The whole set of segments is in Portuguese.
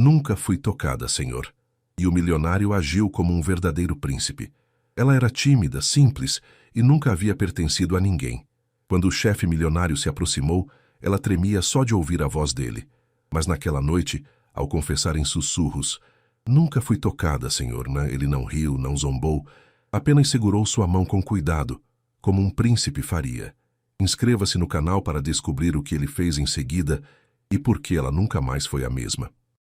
Nunca fui tocada, senhor. E o milionário agiu como um verdadeiro príncipe. Ela era tímida, simples e nunca havia pertencido a ninguém. Quando o chefe milionário se aproximou, ela tremia só de ouvir a voz dele. Mas naquela noite, ao confessar em sussurros, nunca fui tocada, senhor, né? Ele não riu, não zombou, apenas segurou sua mão com cuidado, como um príncipe faria. Inscreva-se no canal para descobrir o que ele fez em seguida e por que ela nunca mais foi a mesma.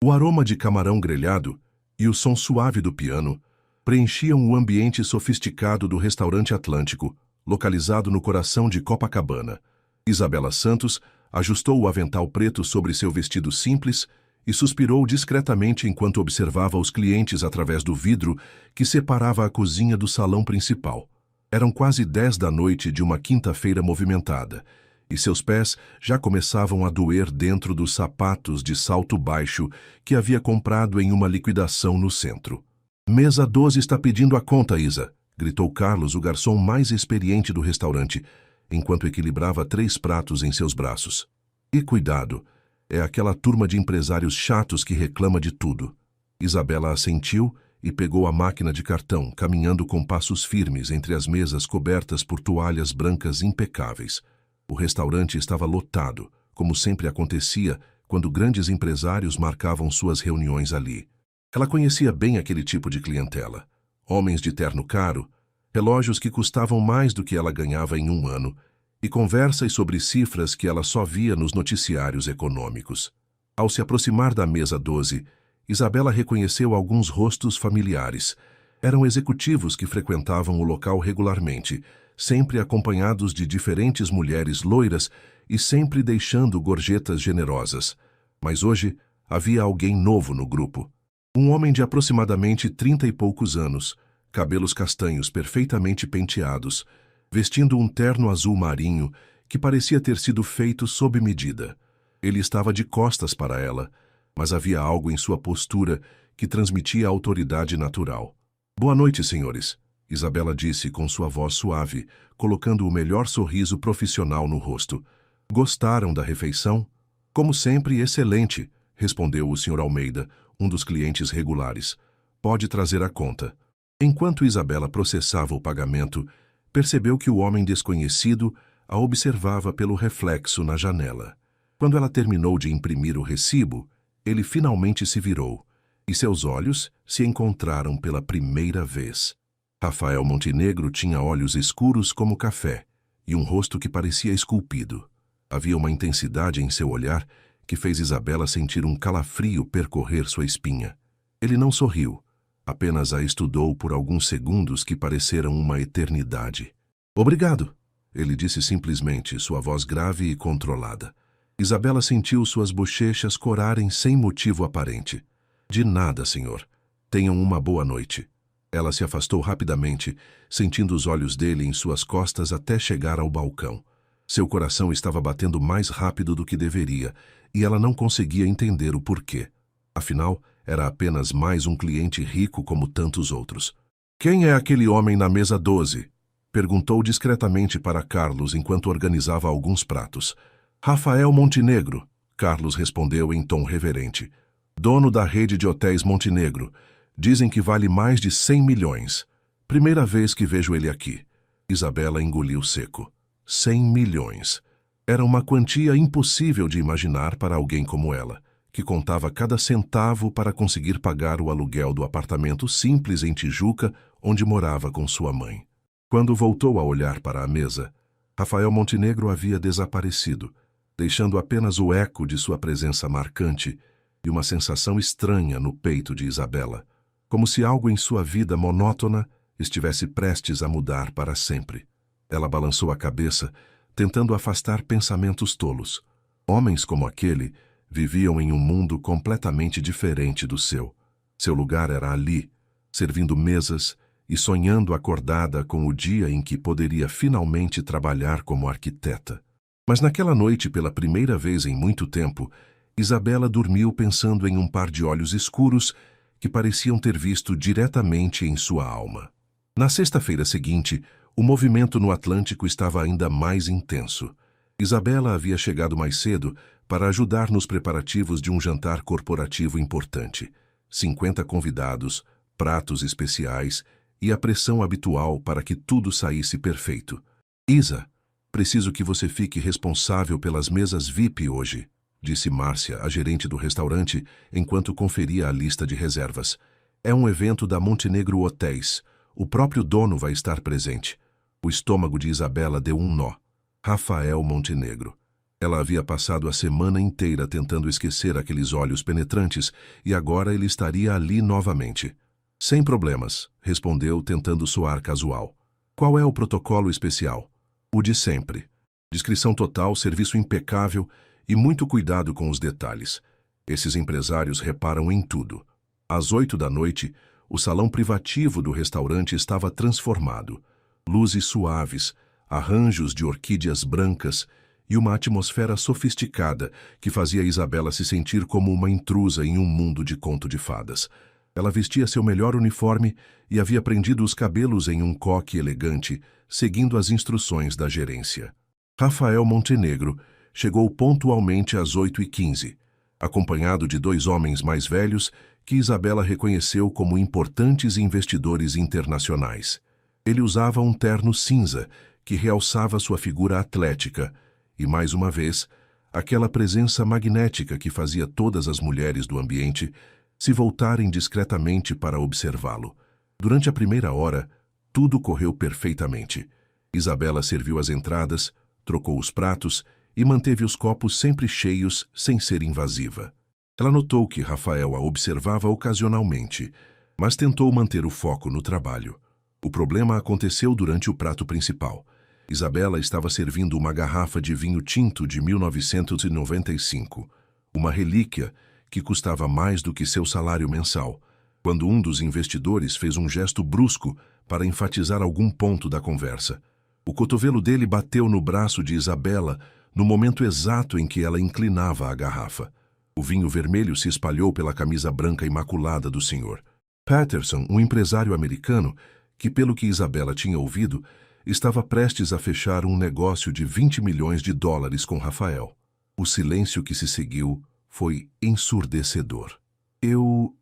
O aroma de camarão grelhado e o som suave do piano preenchiam o ambiente sofisticado do restaurante Atlântico, localizado no coração de Copacabana. Isabela Santos ajustou o avental preto sobre seu vestido simples e suspirou discretamente enquanto observava os clientes através do vidro que separava a cozinha do salão principal. Eram quase 10 da noite de uma quinta-feira movimentada, e seus pés já começavam a doer dentro dos sapatos de salto baixo que havia comprado em uma liquidação no centro. "Mesa 12 está pedindo a conta, Isa", gritou Carlos, o garçom mais experiente do restaurante, enquanto equilibrava 3 pratos em seus braços. "E cuidado, é aquela turma de empresários chatos que reclama de tudo." Isabela assentiu e pegou a máquina de cartão, caminhando com passos firmes entre as mesas cobertas por toalhas brancas impecáveis. O restaurante estava lotado, como sempre acontecia quando grandes empresários marcavam suas reuniões ali. Ela conhecia bem aquele tipo de clientela. Homens de terno caro, relógios que custavam mais do que ela ganhava em um ano, e conversas sobre cifras que ela só via nos noticiários econômicos. Ao se aproximar da mesa 12, Isabela reconheceu alguns rostos familiares. Eram executivos que frequentavam o local regularmente, sempre acompanhados de diferentes mulheres loiras e sempre deixando gorjetas generosas. Mas hoje havia alguém novo no grupo. Um homem de aproximadamente 30 e poucos anos, cabelos castanhos perfeitamente penteados, vestindo um terno azul marinho que parecia ter sido feito sob medida. Ele estava de costas para ela, mas havia algo em sua postura que transmitia autoridade natural. "Boa noite, senhores", Isabela disse com sua voz suave, colocando o melhor sorriso profissional no rosto. "Gostaram da refeição?" "Como sempre, excelente", respondeu o Sr. Almeida, um dos clientes regulares. "Pode trazer a conta." Enquanto Isabela processava o pagamento, percebeu que o homem desconhecido a observava pelo reflexo na janela. Quando ela terminou de imprimir o recibo, ele finalmente se virou, e seus olhos se encontraram pela primeira vez. Rafael Montenegro tinha olhos escuros como café e um rosto que parecia esculpido. Havia uma intensidade em seu olhar que fez Isabela sentir um calafrio percorrer sua espinha. Ele não sorriu, apenas a estudou por alguns segundos que pareceram uma eternidade. "Obrigado", ele disse simplesmente, sua voz grave e controlada. Isabela sentiu suas bochechas corarem sem motivo aparente. "De nada, senhor. Tenham uma boa noite." Ela se afastou rapidamente, sentindo os olhos dele em suas costas até chegar ao balcão. Seu coração estava batendo mais rápido do que deveria, e ela não conseguia entender o porquê. Afinal, era apenas mais um cliente rico como tantos outros. "Quem é aquele homem na mesa 12? Perguntou discretamente para Carlos enquanto organizava alguns pratos. "Rafael Montenegro", Carlos respondeu em tom reverente. "Dono da rede de hotéis Montenegro. Dizem que vale mais de 100 milhões. Primeira vez que vejo ele aqui." Isabela engoliu seco. 100 milhões. Era uma quantia impossível de imaginar para alguém como ela, que contava cada centavo para conseguir pagar o aluguel do apartamento simples em Tijuca, onde morava com sua mãe. Quando voltou a olhar para a mesa, Rafael Montenegro havia desaparecido, deixando apenas o eco de sua presença marcante e uma sensação estranha no peito de Isabela, como se algo em sua vida monótona estivesse prestes a mudar para sempre. Ela balançou a cabeça, tentando afastar pensamentos tolos. Homens como aquele viviam em um mundo completamente diferente do seu. Seu lugar era ali, servindo mesas e sonhando acordada com o dia em que poderia finalmente trabalhar como arquiteta. Mas naquela noite, pela primeira vez em muito tempo, Isabela dormiu pensando em um par de olhos escuros que pareciam ter visto diretamente em sua alma. Na sexta-feira seguinte, o movimento no Atlântico estava ainda mais intenso. Isabela havia chegado mais cedo para ajudar nos preparativos de um jantar corporativo importante. 50 convidados, pratos especiais e a pressão habitual para que tudo saísse perfeito. Isa, preciso que você fique responsável pelas mesas VIP hoje, disse Márcia, a gerente do restaurante, enquanto conferia a lista de reservas. É um evento da Montenegro Hotéis. O próprio dono vai estar presente. O estômago de Isabela deu um nó. Rafael Montenegro. Ela havia passado a semana inteira tentando esquecer aqueles olhos penetrantes e agora ele estaria ali novamente. Sem problemas, respondeu, tentando soar casual. Qual é o protocolo especial? O de sempre. Discrição total, serviço impecável e muito cuidado com os detalhes. Esses empresários reparam em tudo. Às 8 da noite, o salão privativo do restaurante estava transformado. Luzes suaves, arranjos de orquídeas brancas e uma atmosfera sofisticada que fazia Isabela se sentir como uma intrusa em um mundo de conto de fadas. Ela vestia seu melhor uniforme e havia prendido os cabelos em um coque elegante, seguindo as instruções da gerência. Rafael Montenegro chegou pontualmente às 8h15, acompanhado de 2 homens mais velhos que Isabela reconheceu como importantes investidores internacionais. Ele usava um terno cinza que realçava sua figura atlética e, mais uma vez, aquela presença magnética que fazia todas as mulheres do ambiente se voltarem discretamente para observá-lo. Durante a primeira hora, tudo correu perfeitamente. Isabela serviu as entradas, trocou os pratos e manteve os copos sempre cheios sem ser invasiva. Ela notou que Rafael a observava ocasionalmente, mas tentou manter o foco no trabalho. O problema aconteceu durante o prato principal. Isabela estava servindo uma garrafa de vinho tinto de 1995, uma relíquia que custava mais do que seu salário mensal, quando um dos investidores fez um gesto brusco para enfatizar algum ponto da conversa. O cotovelo dele bateu no braço de Isabela no momento exato em que ela inclinava a garrafa. O vinho vermelho se espalhou pela camisa branca imaculada do senhor. Patterson, um empresário americano, que pelo que Isabela tinha ouvido, estava prestes a fechar um negócio de 20 milhões de dólares com Rafael. O silêncio que se seguiu foi ensurdecedor. Eu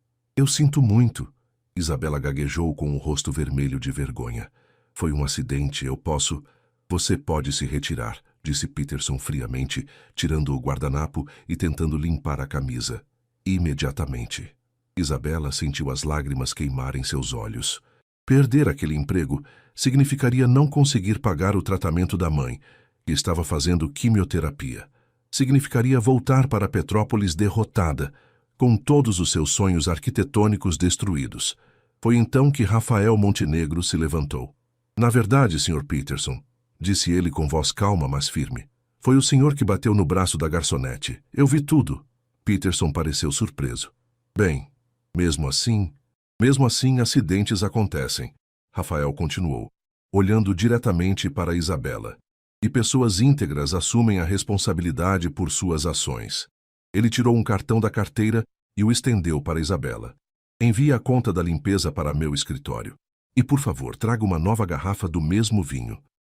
sinto muito, Isabela gaguejou com o rosto vermelho de vergonha. Foi um acidente, Você pode se retirar, disse Peterson friamente, tirando o guardanapo e tentando limpar a camisa. Imediatamente. Isabela sentiu as lágrimas queimarem seus olhos. Perder aquele emprego significaria não conseguir pagar o tratamento da mãe, que estava fazendo quimioterapia. Significaria voltar para Petrópolis derrotada, com todos os seus sonhos arquitetônicos destruídos. Foi então que Rafael Montenegro se levantou. Na verdade, Sr. Peterson, disse ele com voz calma, mas firme. Foi o senhor que bateu no braço da garçonete. Eu vi tudo. Peterson pareceu surpreso. Bem, mesmo assim, acidentes acontecem. Rafael continuou, olhando diretamente para Isabela. E pessoas íntegras assumem a responsabilidade por suas ações. Ele tirou um cartão da carteira e o estendeu para Isabela. Envie a conta da limpeza para meu escritório. E, por favor, traga uma nova garrafa do mesmo vinho.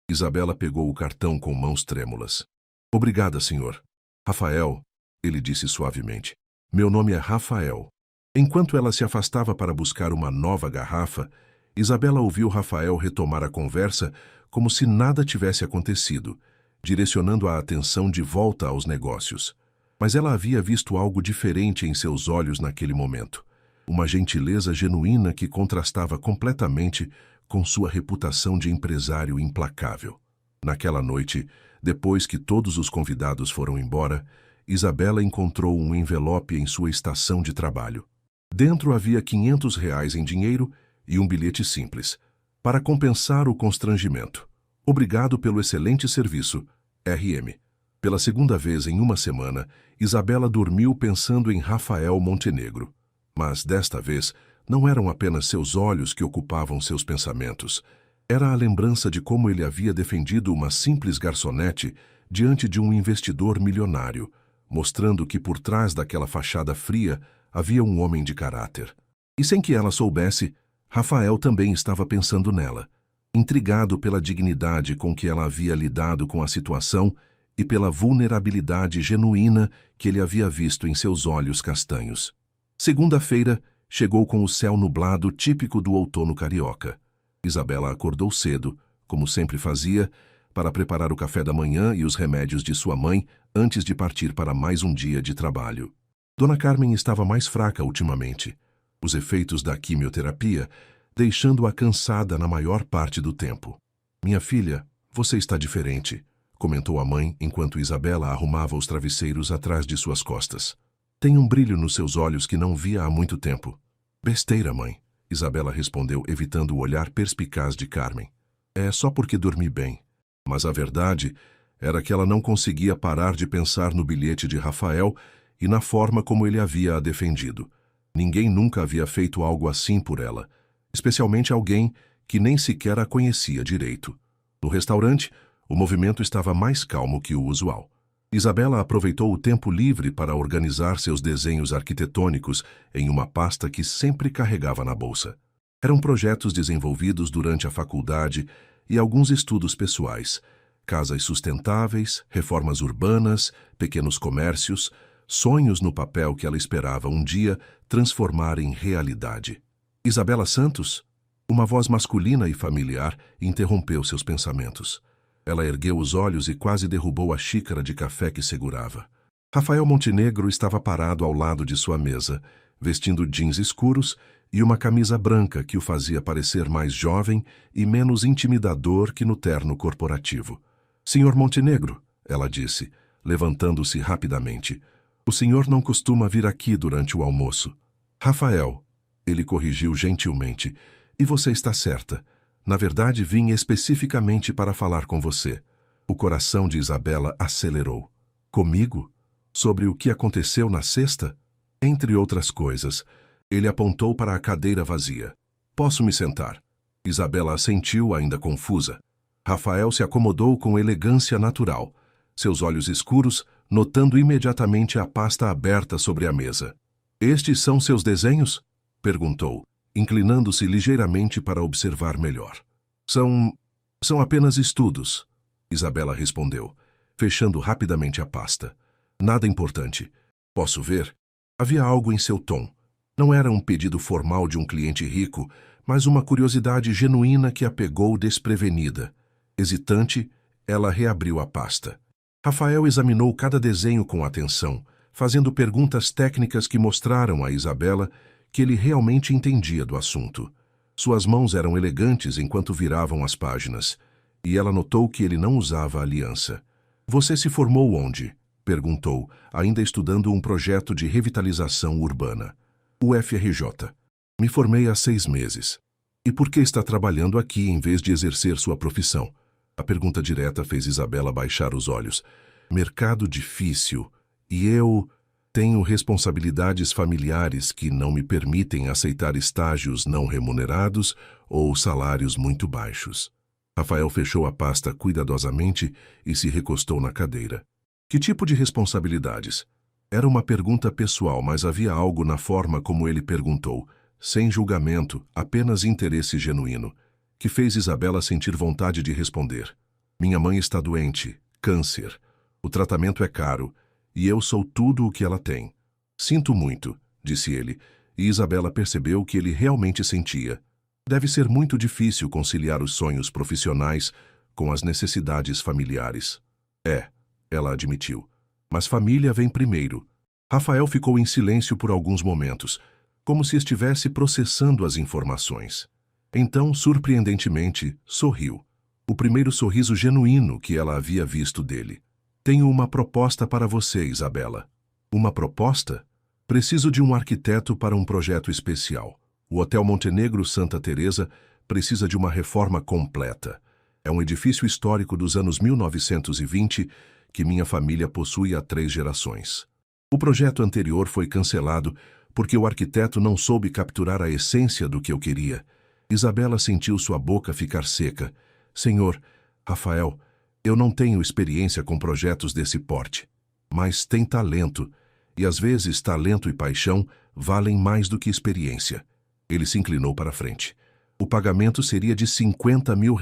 Isabela pegou o cartão com mãos trêmulas. Obrigada, senhor. Rafael, ele disse suavemente. Meu nome é Rafael. Enquanto ela se afastava para buscar uma nova garrafa, Isabela ouviu Rafael retomar a conversa como se nada tivesse acontecido, direcionando a atenção de volta aos negócios. Mas ela havia visto algo diferente em seus olhos naquele momento. Uma gentileza genuína que contrastava completamente com sua reputação de empresário implacável. Naquela noite, depois que todos os convidados foram embora, Isabela encontrou um envelope em sua estação de trabalho. Dentro havia R$ 500 em dinheiro e um bilhete simples, para compensar o constrangimento. Obrigado pelo excelente serviço, RM. Pela segunda vez em uma semana, Isabela dormiu pensando em Rafael Montenegro. Mas, desta vez, não eram apenas seus olhos que ocupavam seus pensamentos. Era a lembrança de como ele havia defendido uma simples garçonete diante de um investidor milionário, mostrando que por trás daquela fachada fria havia um homem de caráter. E sem que ela soubesse, Rafael também estava pensando nela, intrigado pela dignidade com que ela havia lidado com a situação e pela vulnerabilidade genuína que ele havia visto em seus olhos castanhos. Segunda-feira chegou com o céu nublado típico do outono carioca. Isabela acordou cedo, como sempre fazia, para preparar o café da manhã e os remédios de sua mãe antes de partir para mais um dia de trabalho. Dona Carmen estava mais fraca ultimamente, os efeitos da quimioterapia deixando-a cansada na maior parte do tempo. "Minha filha, você está diferente", comentou a mãe enquanto Isabela arrumava os travesseiros atrás de suas costas. "Tem um brilho nos seus olhos que não via há muito tempo." "Besteira, mãe", Isabela respondeu, evitando o olhar perspicaz de Carmen. "É só porque dormi bem." Mas a verdade era que ela não conseguia parar de pensar no bilhete de Rafael e na forma como ele havia a defendido. Ninguém nunca havia feito algo assim por ela, especialmente alguém que nem sequer a conhecia direito. No restaurante, o movimento estava mais calmo que o usual. Isabela aproveitou o tempo livre para organizar seus desenhos arquitetônicos em uma pasta que sempre carregava na bolsa. Eram projetos desenvolvidos durante a faculdade e alguns estudos pessoais: casas sustentáveis, reformas urbanas, pequenos comércios, sonhos no papel que ela esperava um dia transformar em realidade. "Isabela Santos?" Uma voz masculina e familiar interrompeu seus pensamentos. Ela ergueu os olhos e quase derrubou a xícara de café que segurava. Rafael Montenegro estava parado ao lado de sua mesa, vestindo jeans escuros e uma camisa branca que o fazia parecer mais jovem e menos intimidador que no terno corporativo. "Senhor Montenegro", ela disse, levantando-se rapidamente, "o senhor não costuma vir aqui durante o almoço." "Rafael", ele corrigiu gentilmente, "e você está certa. Na verdade, vim especificamente para falar com você." O coração de Isabela acelerou. "Comigo? Sobre o que aconteceu na sexta?" Entre outras coisas, ele apontou para a cadeira vazia. "Posso me sentar?" Isabela assentiu, ainda confusa. Rafael se acomodou com elegância natural, seus olhos escuros notando imediatamente a pasta aberta sobre a mesa. "Estes são seus desenhos?" perguntou, inclinando-se ligeiramente para observar melhor. São apenas estudos", Isabela respondeu, fechando rapidamente a pasta. "Nada importante. Posso ver?" Havia algo em seu tom. Não era um pedido formal de um cliente rico, mas uma curiosidade genuína que a pegou desprevenida. Hesitante, ela reabriu a pasta. Rafael examinou cada desenho com atenção, fazendo perguntas técnicas que mostraram a Isabela que ele realmente entendia do assunto. Suas mãos eram elegantes enquanto viravam as páginas, e ela notou que ele não usava aliança. "Você se formou onde?" perguntou, ainda estudando um projeto de revitalização urbana. "UFRJ. Me formei há 6 meses." "E por que está trabalhando aqui em vez de exercer sua profissão?" A pergunta direta fez Isabela baixar os olhos. "Mercado difícil, e eu tenho responsabilidades familiares que não me permitem aceitar estágios não remunerados ou salários muito baixos." Rafael fechou a pasta cuidadosamente e se recostou na cadeira. "Que tipo de responsabilidades?" Era uma pergunta pessoal, mas havia algo na forma como ele perguntou, sem julgamento, apenas interesse genuíno, que fez Isabela sentir vontade de responder. "Minha mãe está doente, câncer. O tratamento é caro, e eu sou tudo o que ela tem." "Sinto muito", disse ele, e Isabela percebeu que ele realmente sentia. Deve ser muito difícil conciliar os sonhos profissionais com as necessidades familiares. "É", ela admitiu, "mas família vem primeiro." Rafael ficou em silêncio por alguns momentos, como se estivesse processando as informações. Então, surpreendentemente, sorriu. O primeiro sorriso genuíno que ela havia visto dele. "Tenho uma proposta para você, Isabela." "Uma proposta?" "Preciso de um arquiteto para um projeto especial. O Hotel Montenegro Santa Teresa precisa de uma reforma completa. É um edifício histórico dos anos 1920 que minha família possui há 3 gerações. O projeto anterior foi cancelado porque o arquiteto não soube capturar a essência do que eu queria." Isabela sentiu sua boca ficar seca. "Senhor, Rafael, eu não tenho experiência com projetos desse porte, mas tem talento, e às vezes talento e paixão valem mais do que experiência." Ele se inclinou para a frente. "O pagamento seria de R$ 50 mil,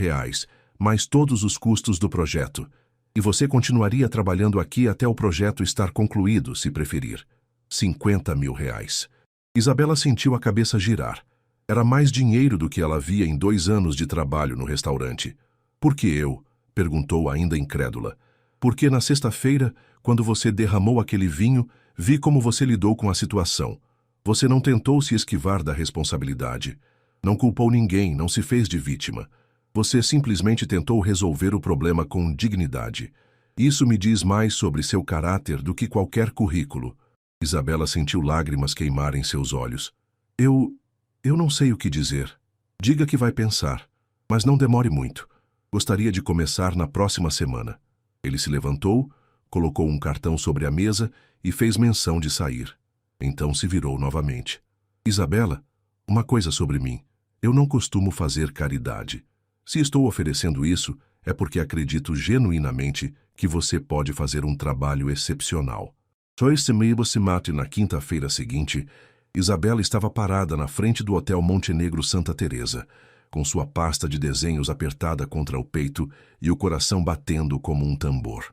mais todos os custos do projeto." E você continuaria trabalhando aqui até o projeto estar concluído, se preferir. 50 mil reais. Isabela sentiu a cabeça girar. Era mais dinheiro do que ela havia em 2 anos de trabalho no restaurante. Por que eu? Perguntou ainda incrédula. Porque na sexta-feira, quando você derramou aquele vinho, vi como você lidou com a situação. Você não tentou se esquivar da responsabilidade. Não culpou ninguém, não se fez de vítima. Você simplesmente tentou resolver o problema com dignidade. Isso me diz mais sobre seu caráter do que qualquer currículo. Isabela sentiu lágrimas queimarem seus olhos. Eu não sei o que dizer. Diga que vai pensar, mas não demore muito. Gostaria de começar na próxima semana. Ele se levantou, colocou um cartão sobre a mesa e fez menção de sair. Então se virou novamente. Isabela, uma coisa sobre mim. Eu não costumo fazer caridade. Se estou oferecendo isso, é porque acredito genuinamente que você pode fazer um trabalho excepcional. Só esse meio se mate na quinta-feira seguinte, Isabela estava parada na frente do Hotel Montenegro Santa Teresa, com sua pasta de desenhos apertada contra o peito e o coração batendo como um tambor.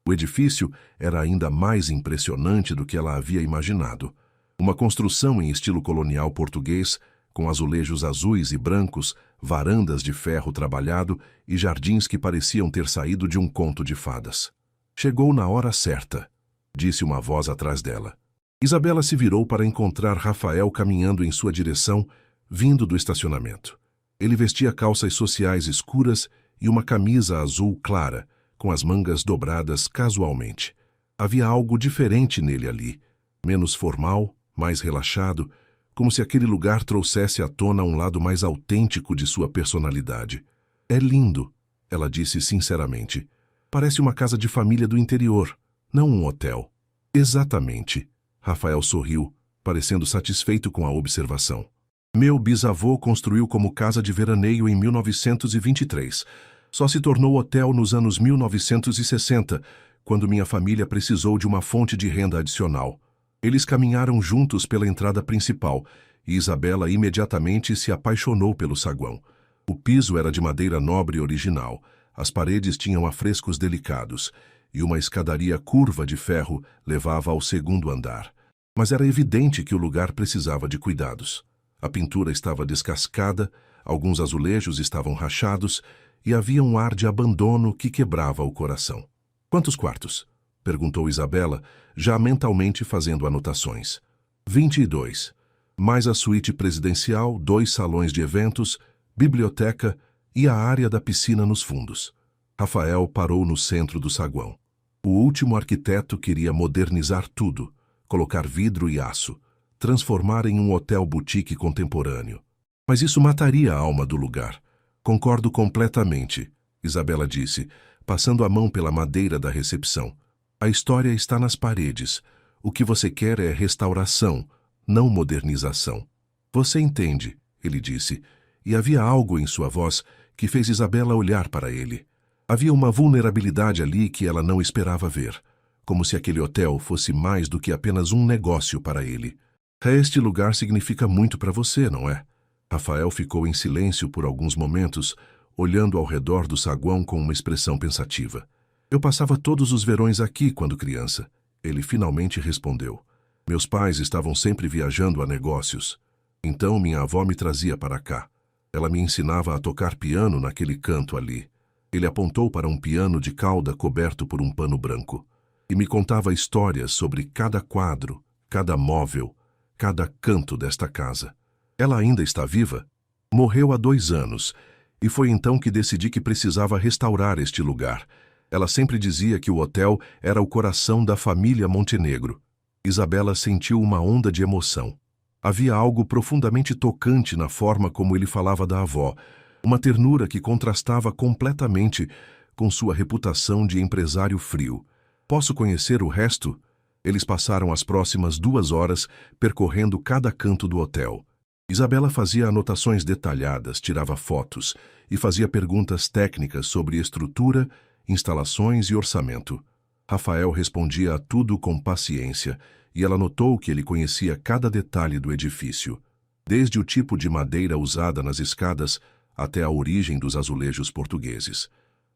O edifício era ainda mais impressionante do que ela havia imaginado. Uma construção em estilo colonial português, com azulejos azuis e brancos, varandas de ferro trabalhado e jardins que pareciam ter saído de um conto de fadas. Chegou na hora certa, disse uma voz atrás dela. Isabela se virou para encontrar Rafael caminhando em sua direção, vindo do estacionamento. Ele vestia calças sociais escuras e uma camisa azul clara, com as mangas dobradas casualmente. Havia algo diferente nele ali, menos formal, mais relaxado, como se aquele lugar trouxesse à tona um lado mais autêntico de sua personalidade. É lindo, ela disse sinceramente. Parece uma casa de família do interior, não um hotel. Exatamente. Rafael sorriu, parecendo satisfeito com a observação. Meu bisavô construiu como casa de veraneio em 1923. Só se tornou hotel nos anos 1960, quando minha família precisou de uma fonte de renda adicional. Eles caminharam juntos pela entrada principal e Isabela imediatamente se apaixonou pelo saguão. O piso era de madeira nobre original, as paredes tinham afrescos delicados e uma escadaria curva de ferro levava ao segundo andar. Mas era evidente que o lugar precisava de cuidados. A pintura estava descascada, alguns azulejos estavam rachados e havia um ar de abandono que quebrava o coração. Quantos quartos? Perguntou Isabela, já mentalmente fazendo anotações. 22. Mais a suíte presidencial, 2 salões de eventos, biblioteca e a área da piscina nos fundos. Rafael parou no centro do saguão. O último arquiteto queria modernizar tudo, colocar vidro e aço, transformar em um hotel boutique contemporâneo. Mas isso mataria a alma do lugar. Concordo completamente, Isabela disse, passando a mão pela madeira da recepção. A história está nas paredes. O que você quer é restauração, não modernização. Você entende, ele disse, e havia algo em sua voz que fez Isabela olhar para ele. Havia uma vulnerabilidade ali que ela não esperava ver, como se aquele hotel fosse mais do que apenas um negócio para ele. Este lugar significa muito para você, não é? Rafael ficou em silêncio por alguns momentos, olhando ao redor do saguão com uma expressão pensativa. Eu passava todos os verões aqui quando criança. Ele finalmente respondeu. Meus pais estavam sempre viajando a negócios. Então minha avó me trazia para cá. Ela me ensinava a tocar piano naquele canto ali. Ele apontou para um piano de cauda coberto por um pano branco. E me contava histórias sobre cada quadro, cada móvel, cada canto desta casa. Ela ainda está viva? Morreu há 2 anos, e foi então que decidi que precisava restaurar este lugar. Ela sempre dizia que o hotel era o coração da família Montenegro. Isabela sentiu uma onda de emoção. Havia algo profundamente tocante na forma como ele falava da avó, uma ternura que contrastava completamente com sua reputação de empresário frio. Posso conhecer o resto? Eles passaram as próximas 2 horas percorrendo cada canto do hotel. Isabela fazia anotações detalhadas, tirava fotos e fazia perguntas técnicas sobre estrutura, instalações e orçamento. Rafael respondia a tudo com paciência e ela notou que ele conhecia cada detalhe do edifício, desde o tipo de madeira usada nas escadas até a origem dos azulejos portugueses.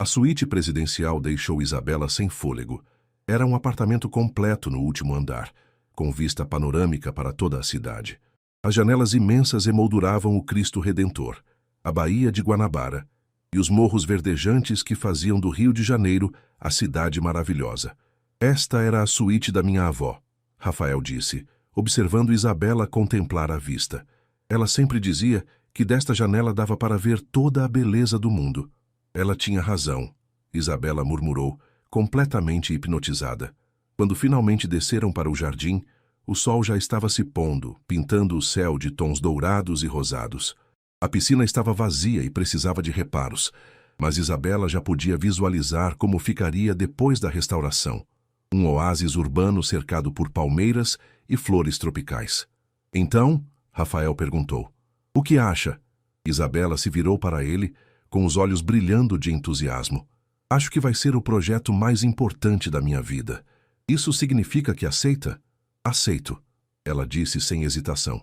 A suíte presidencial deixou Isabela sem fôlego. Era um apartamento completo no último andar, com vista panorâmica para toda a cidade. As janelas imensas emolduravam o Cristo Redentor, a Baía de Guanabara e os morros verdejantes que faziam do Rio de Janeiro a cidade maravilhosa. Esta era a suíte da minha avó, Rafael disse, observando Isabela contemplar a vista. Ela sempre dizia que desta janela dava para ver toda a beleza do mundo. Ela tinha razão, Isabela murmurou, completamente hipnotizada. Quando finalmente desceram para o jardim, o sol já estava se pondo, pintando o céu de tons dourados e rosados. A piscina estava vazia e precisava de reparos, mas Isabela já podia visualizar como ficaria depois da restauração. Um oásis urbano cercado por palmeiras e flores tropicais. Então, Rafael perguntou, "O que acha?" Isabela se virou para ele, com os olhos brilhando de entusiasmo. "Acho que vai ser o projeto mais importante da minha vida. Isso significa que aceita?" "Aceito", ela disse sem hesitação.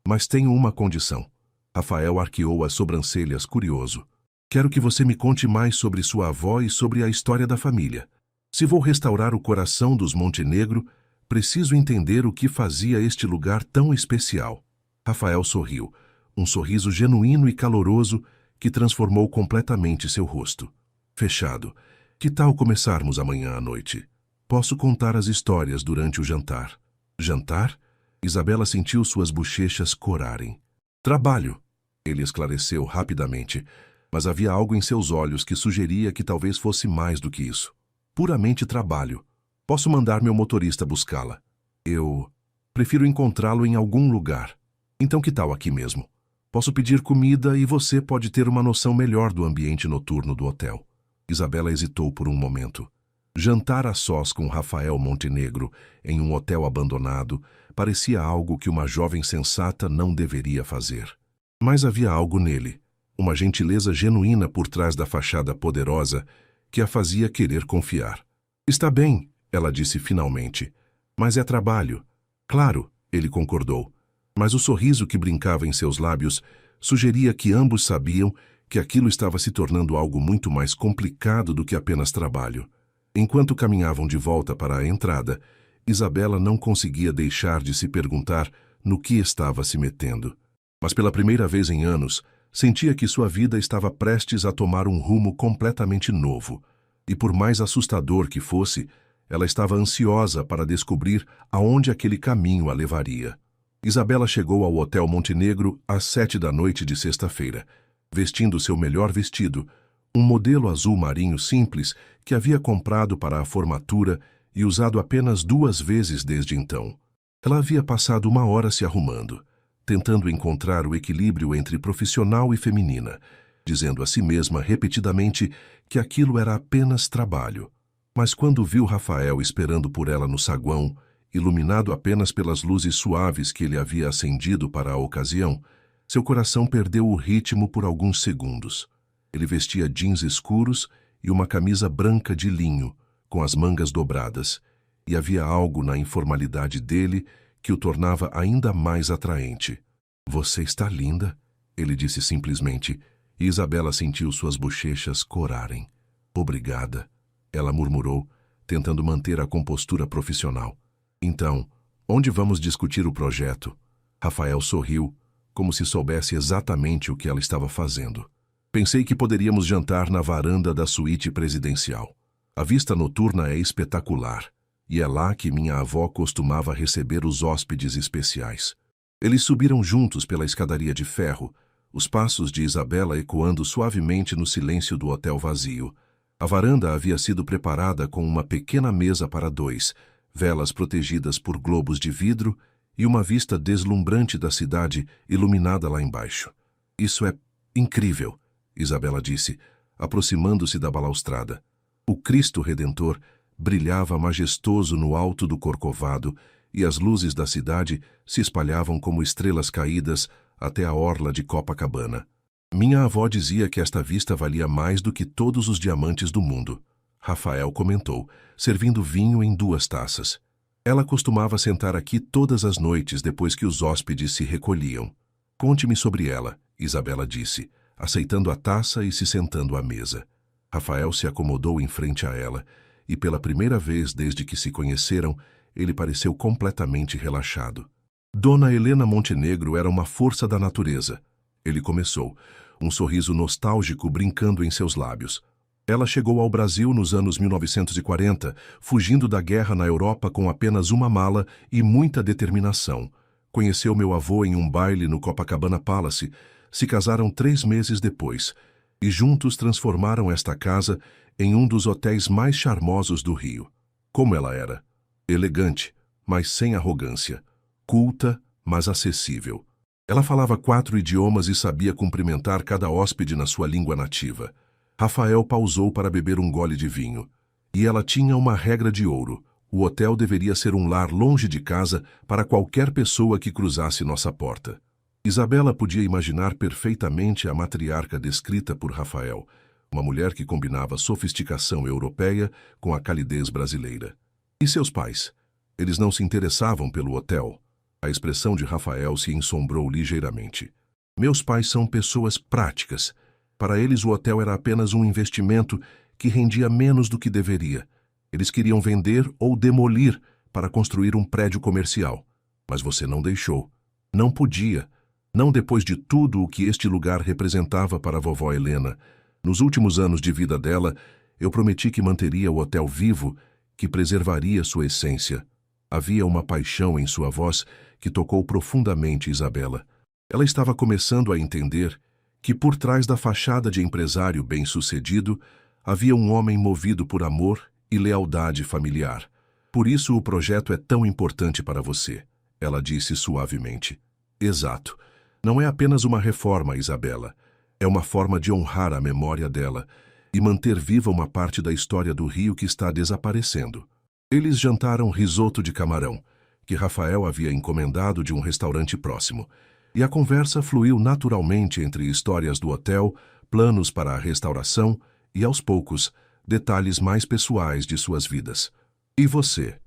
"Mas tenho uma condição." Rafael arqueou as sobrancelhas, curioso. "Quero que você me conte mais sobre sua avó e sobre a história da família. Se vou restaurar o coração dos Montenegro, preciso entender o que fazia este lugar tão especial." Rafael sorriu, um sorriso genuíno e caloroso que transformou completamente seu rosto. "Fechado. Que tal começarmos amanhã à noite? Posso contar as histórias durante o jantar." "Jantar?" Isabela sentiu suas bochechas corarem. "Trabalho", ele esclareceu rapidamente, mas havia algo em seus olhos que sugeria que talvez fosse mais do que isso. "Puramente trabalho. Posso mandar meu motorista buscá-la." "Eu prefiro encontrá-lo em algum lugar." "Então que tal aqui mesmo? Posso pedir comida e você pode ter uma noção melhor do ambiente noturno do hotel." Isabela hesitou por um momento. Jantar a sós com Rafael Montenegro em um hotel abandonado parecia algo que uma jovem sensata não deveria fazer. Mas havia algo nele, uma gentileza genuína por trás da fachada poderosa que a fazia querer confiar. "Está bem", ela disse finalmente, "mas é trabalho." "Claro", ele concordou, mas o sorriso que brincava em seus lábios sugeria que ambos sabiam que aquilo estava se tornando algo muito mais complicado do que apenas trabalho. Enquanto caminhavam de volta para a entrada, Isabela não conseguia deixar de se perguntar no que estava se metendo. Mas pela primeira vez em anos, sentia que sua vida estava prestes a tomar um rumo completamente novo. E por mais assustador que fosse, ela estava ansiosa para descobrir aonde aquele caminho a levaria. Isabela chegou ao Hotel Montenegro às 7 da noite de sexta-feira, vestindo seu melhor vestido, um modelo azul marinho simples que havia comprado para a formatura e usado apenas 2 vezes desde então. Ela havia passado 1 hora se arrumando, tentando encontrar o equilíbrio entre profissional e feminina, dizendo a si mesma repetidamente que aquilo era apenas trabalho. Mas quando viu Rafael esperando por ela no saguão, iluminado apenas pelas luzes suaves que ele havia acendido para a ocasião, seu coração perdeu o ritmo por alguns segundos. Ele vestia jeans escuros e uma camisa branca de linho, com as mangas dobradas, e havia algo na informalidade dele que o tornava ainda mais atraente. "Você está linda", ele disse simplesmente, e Isabela sentiu suas bochechas corarem. "Obrigada", ela murmurou, tentando manter a compostura profissional. "Então, onde vamos discutir o projeto?" Rafael sorriu, como se soubesse exatamente o que ela estava fazendo. "Pensei que poderíamos jantar na varanda da suíte presidencial. A vista noturna é espetacular, e é lá que minha avó costumava receber os hóspedes especiais." Eles subiram juntos pela escadaria de ferro, os passos de Isabela ecoando suavemente no silêncio do hotel vazio. A varanda havia sido preparada com uma pequena mesa para 2, velas protegidas por globos de vidro e uma vista deslumbrante da cidade iluminada lá embaixo. "Isso é incrível", Isabela disse, aproximando-se da balaustrada. O Cristo Redentor brilhava majestoso no alto do Corcovado e as luzes da cidade se espalhavam como estrelas caídas até a orla de Copacabana. "Minha avó dizia que esta vista valia mais do que todos os diamantes do mundo", Rafael comentou, servindo vinho em 2 taças. "Ela costumava sentar aqui todas as noites depois que os hóspedes se recolhiam." "Conte-me sobre ela", Isabela disse, aceitando a taça e se sentando à mesa. Rafael se acomodou em frente a ela, e pela primeira vez desde que se conheceram, ele pareceu completamente relaxado. Dona Helena Montenegro era uma força da natureza. Ele começou, um sorriso nostálgico brincando em seus lábios. Ela chegou ao Brasil nos anos 1940, fugindo da guerra na Europa com apenas uma mala e muita determinação. Conheceu meu avô em um baile no Copacabana Palace, se casaram 3 meses depois, e juntos transformaram esta casa em um dos hotéis mais charmosos do Rio. Como ela era? Elegante, mas sem arrogância. Culta, mas acessível. Ela falava 4 idiomas e sabia cumprimentar cada hóspede na sua língua nativa. Rafael pausou para beber um gole de vinho. E ela tinha uma regra de ouro. O hotel deveria ser um lar longe de casa para qualquer pessoa que cruzasse nossa porta. Isabela podia imaginar perfeitamente a matriarca descrita por Rafael, uma mulher que combinava sofisticação europeia com a calidez brasileira. E seus pais? Eles não se interessavam pelo hotel? A expressão de Rafael se ensombrou ligeiramente. Meus pais são pessoas práticas. Para eles o hotel era apenas um investimento que rendia menos do que deveria. Eles queriam vender ou demolir para construir um prédio comercial. Mas você não deixou. Não podia. Não depois de tudo o que este lugar representava para a vovó Helena. Nos últimos anos de vida dela, eu prometi que manteria o hotel vivo, que preservaria sua essência. Havia uma paixão em sua voz que tocou profundamente Isabela. Ela estava começando a entender que por trás da fachada de empresário bem-sucedido havia um homem movido por amor e lealdade familiar. Por isso o projeto é tão importante para você, ela disse suavemente. Exato. Não é apenas uma reforma, Isabela. É uma forma de honrar a memória dela e manter viva uma parte da história do Rio que está desaparecendo. Eles jantaram risoto de camarão, que Rafael havia encomendado de um restaurante próximo, e a conversa fluiu naturalmente entre histórias do hotel, planos para a restauração e, aos poucos, detalhes mais pessoais de suas vidas. E você?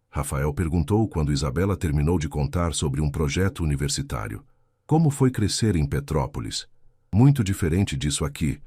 Rafael perguntou quando Isabela terminou de contar sobre um projeto universitário. Como foi crescer em Petrópolis? Muito diferente disso aqui.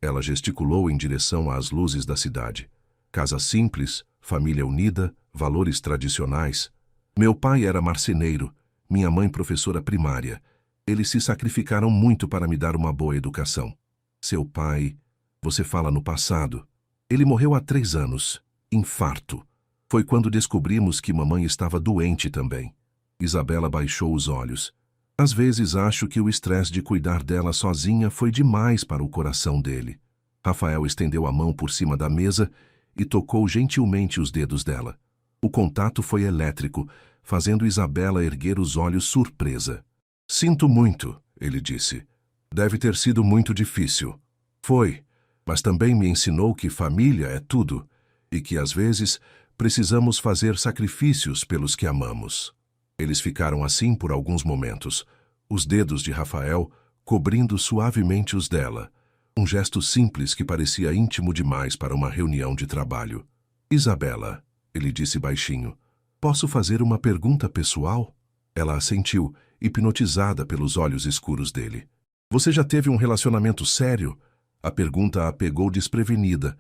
Ela gesticulou em direção às luzes da cidade. Casa simples, família unida, valores tradicionais. Meu pai era marceneiro, minha mãe professora primária. Eles se sacrificaram muito para me dar uma boa educação. Seu pai... Você fala no passado. Ele morreu há 3 anos. Infarto. Foi quando descobrimos que mamãe estava doente também. Isabela baixou os olhos. Às vezes acho que o estresse de cuidar dela sozinha foi demais para o coração dele. Rafael estendeu a mão por cima da mesa e tocou gentilmente os dedos dela. O contato foi elétrico, fazendo Isabela erguer os olhos surpresa. Sinto muito, ele disse. Deve ter sido muito difícil. Foi, mas também me ensinou que família é tudo e que, às vezes, precisamos fazer sacrifícios pelos que amamos. Eles ficaram assim por alguns momentos, os dedos de Rafael cobrindo suavemente os dela, um gesto simples que parecia íntimo demais para uma reunião de trabalho. Isabela, ele disse baixinho, posso fazer uma pergunta pessoal? Ela assentiu, hipnotizada pelos olhos escuros dele. Você já teve um relacionamento sério? A pergunta a pegou desprevenida.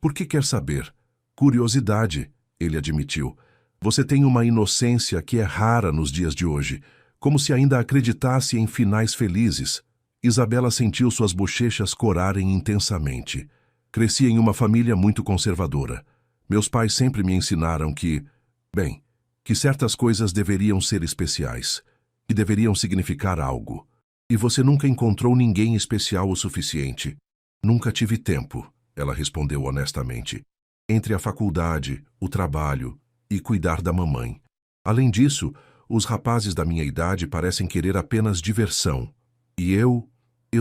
Por que quer saber? Curiosidade, ele admitiu. Você tem uma inocência que é rara nos dias de hoje, como se ainda acreditasse em finais felizes. Isabela sentiu suas bochechas corarem intensamente. Cresci em uma família muito conservadora. Meus pais sempre me ensinaram que certas coisas deveriam ser especiais, que deveriam significar algo. E você nunca encontrou ninguém especial o suficiente. Nunca tive tempo, ela respondeu honestamente. Entre a faculdade, o trabalho e cuidar da mamãe. Além disso, os rapazes da minha idade parecem querer apenas diversão. E eu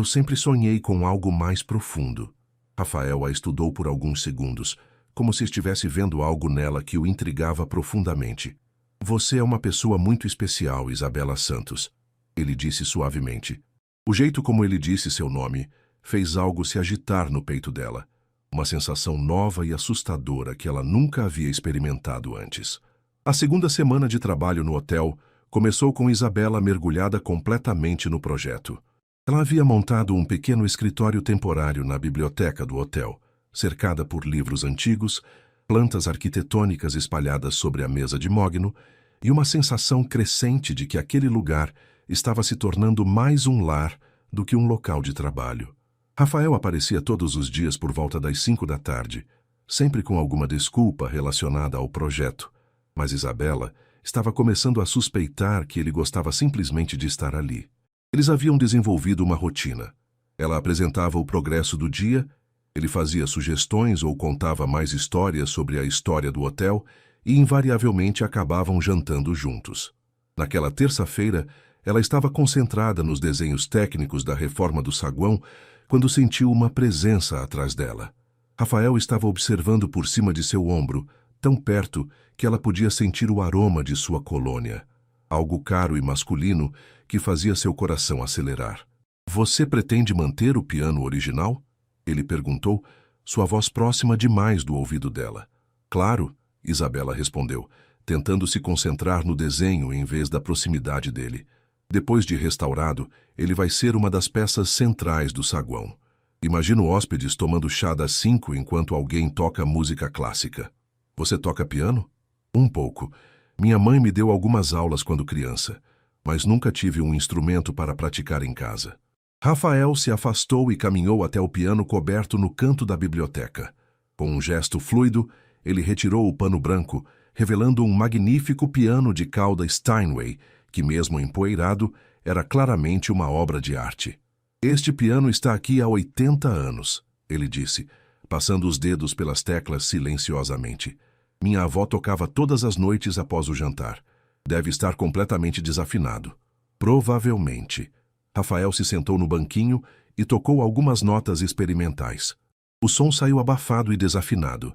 sempre sonhei com algo mais profundo. Rafael a estudou por alguns segundos, como se estivesse vendo algo nela que o intrigava profundamente. Você é uma pessoa muito especial, Isabela Santos, ele disse suavemente. O jeito como ele disse seu nome fez algo se agitar no peito dela. Uma sensação nova e assustadora que ela nunca havia experimentado antes. A segunda semana de trabalho no hotel começou com Isabela mergulhada completamente no projeto. Ela havia montado um pequeno escritório temporário na biblioteca do hotel, cercada por livros antigos, plantas arquitetônicas espalhadas sobre a mesa de mogno e uma sensação crescente de que aquele lugar estava se tornando mais um lar do que um local de trabalho. Rafael aparecia todos os dias por volta das 5 da tarde, sempre com alguma desculpa relacionada ao projeto, mas Isabela estava começando a suspeitar que ele gostava simplesmente de estar ali. Eles haviam desenvolvido uma rotina. Ela apresentava o progresso do dia, ele fazia sugestões ou contava mais histórias sobre a história do hotel e invariavelmente acabavam jantando juntos. Naquela terça-feira, ela estava concentrada nos desenhos técnicos da reforma do saguão quando sentiu uma presença atrás dela. Rafael estava observando por cima de seu ombro, tão perto que ela podia sentir o aroma de sua colônia. Algo caro e masculino que fazia seu coração acelerar. Você pretende manter o piano original? Ele perguntou, sua voz próxima demais do ouvido dela. Claro, Isabela respondeu, tentando se concentrar no desenho em vez da proximidade dele. Depois de restaurado, ele vai ser uma das peças centrais do saguão. Imagino hóspedes tomando chá das 5 enquanto alguém toca música clássica. Você toca piano? Um pouco. Minha mãe me deu algumas aulas quando criança, mas nunca tive um instrumento para praticar em casa. Rafael se afastou e caminhou até o piano coberto no canto da biblioteca. Com um gesto fluido, ele retirou o pano branco, revelando um magnífico piano de cauda Steinway, que mesmo empoeirado, era claramente uma obra de arte. Este piano está aqui há 80 anos, ele disse, passando os dedos pelas teclas silenciosamente. Minha avó tocava todas as noites após o jantar. Deve estar completamente desafinado. Provavelmente. Rafael se sentou no banquinho e tocou algumas notas experimentais. O som saiu abafado e desafinado,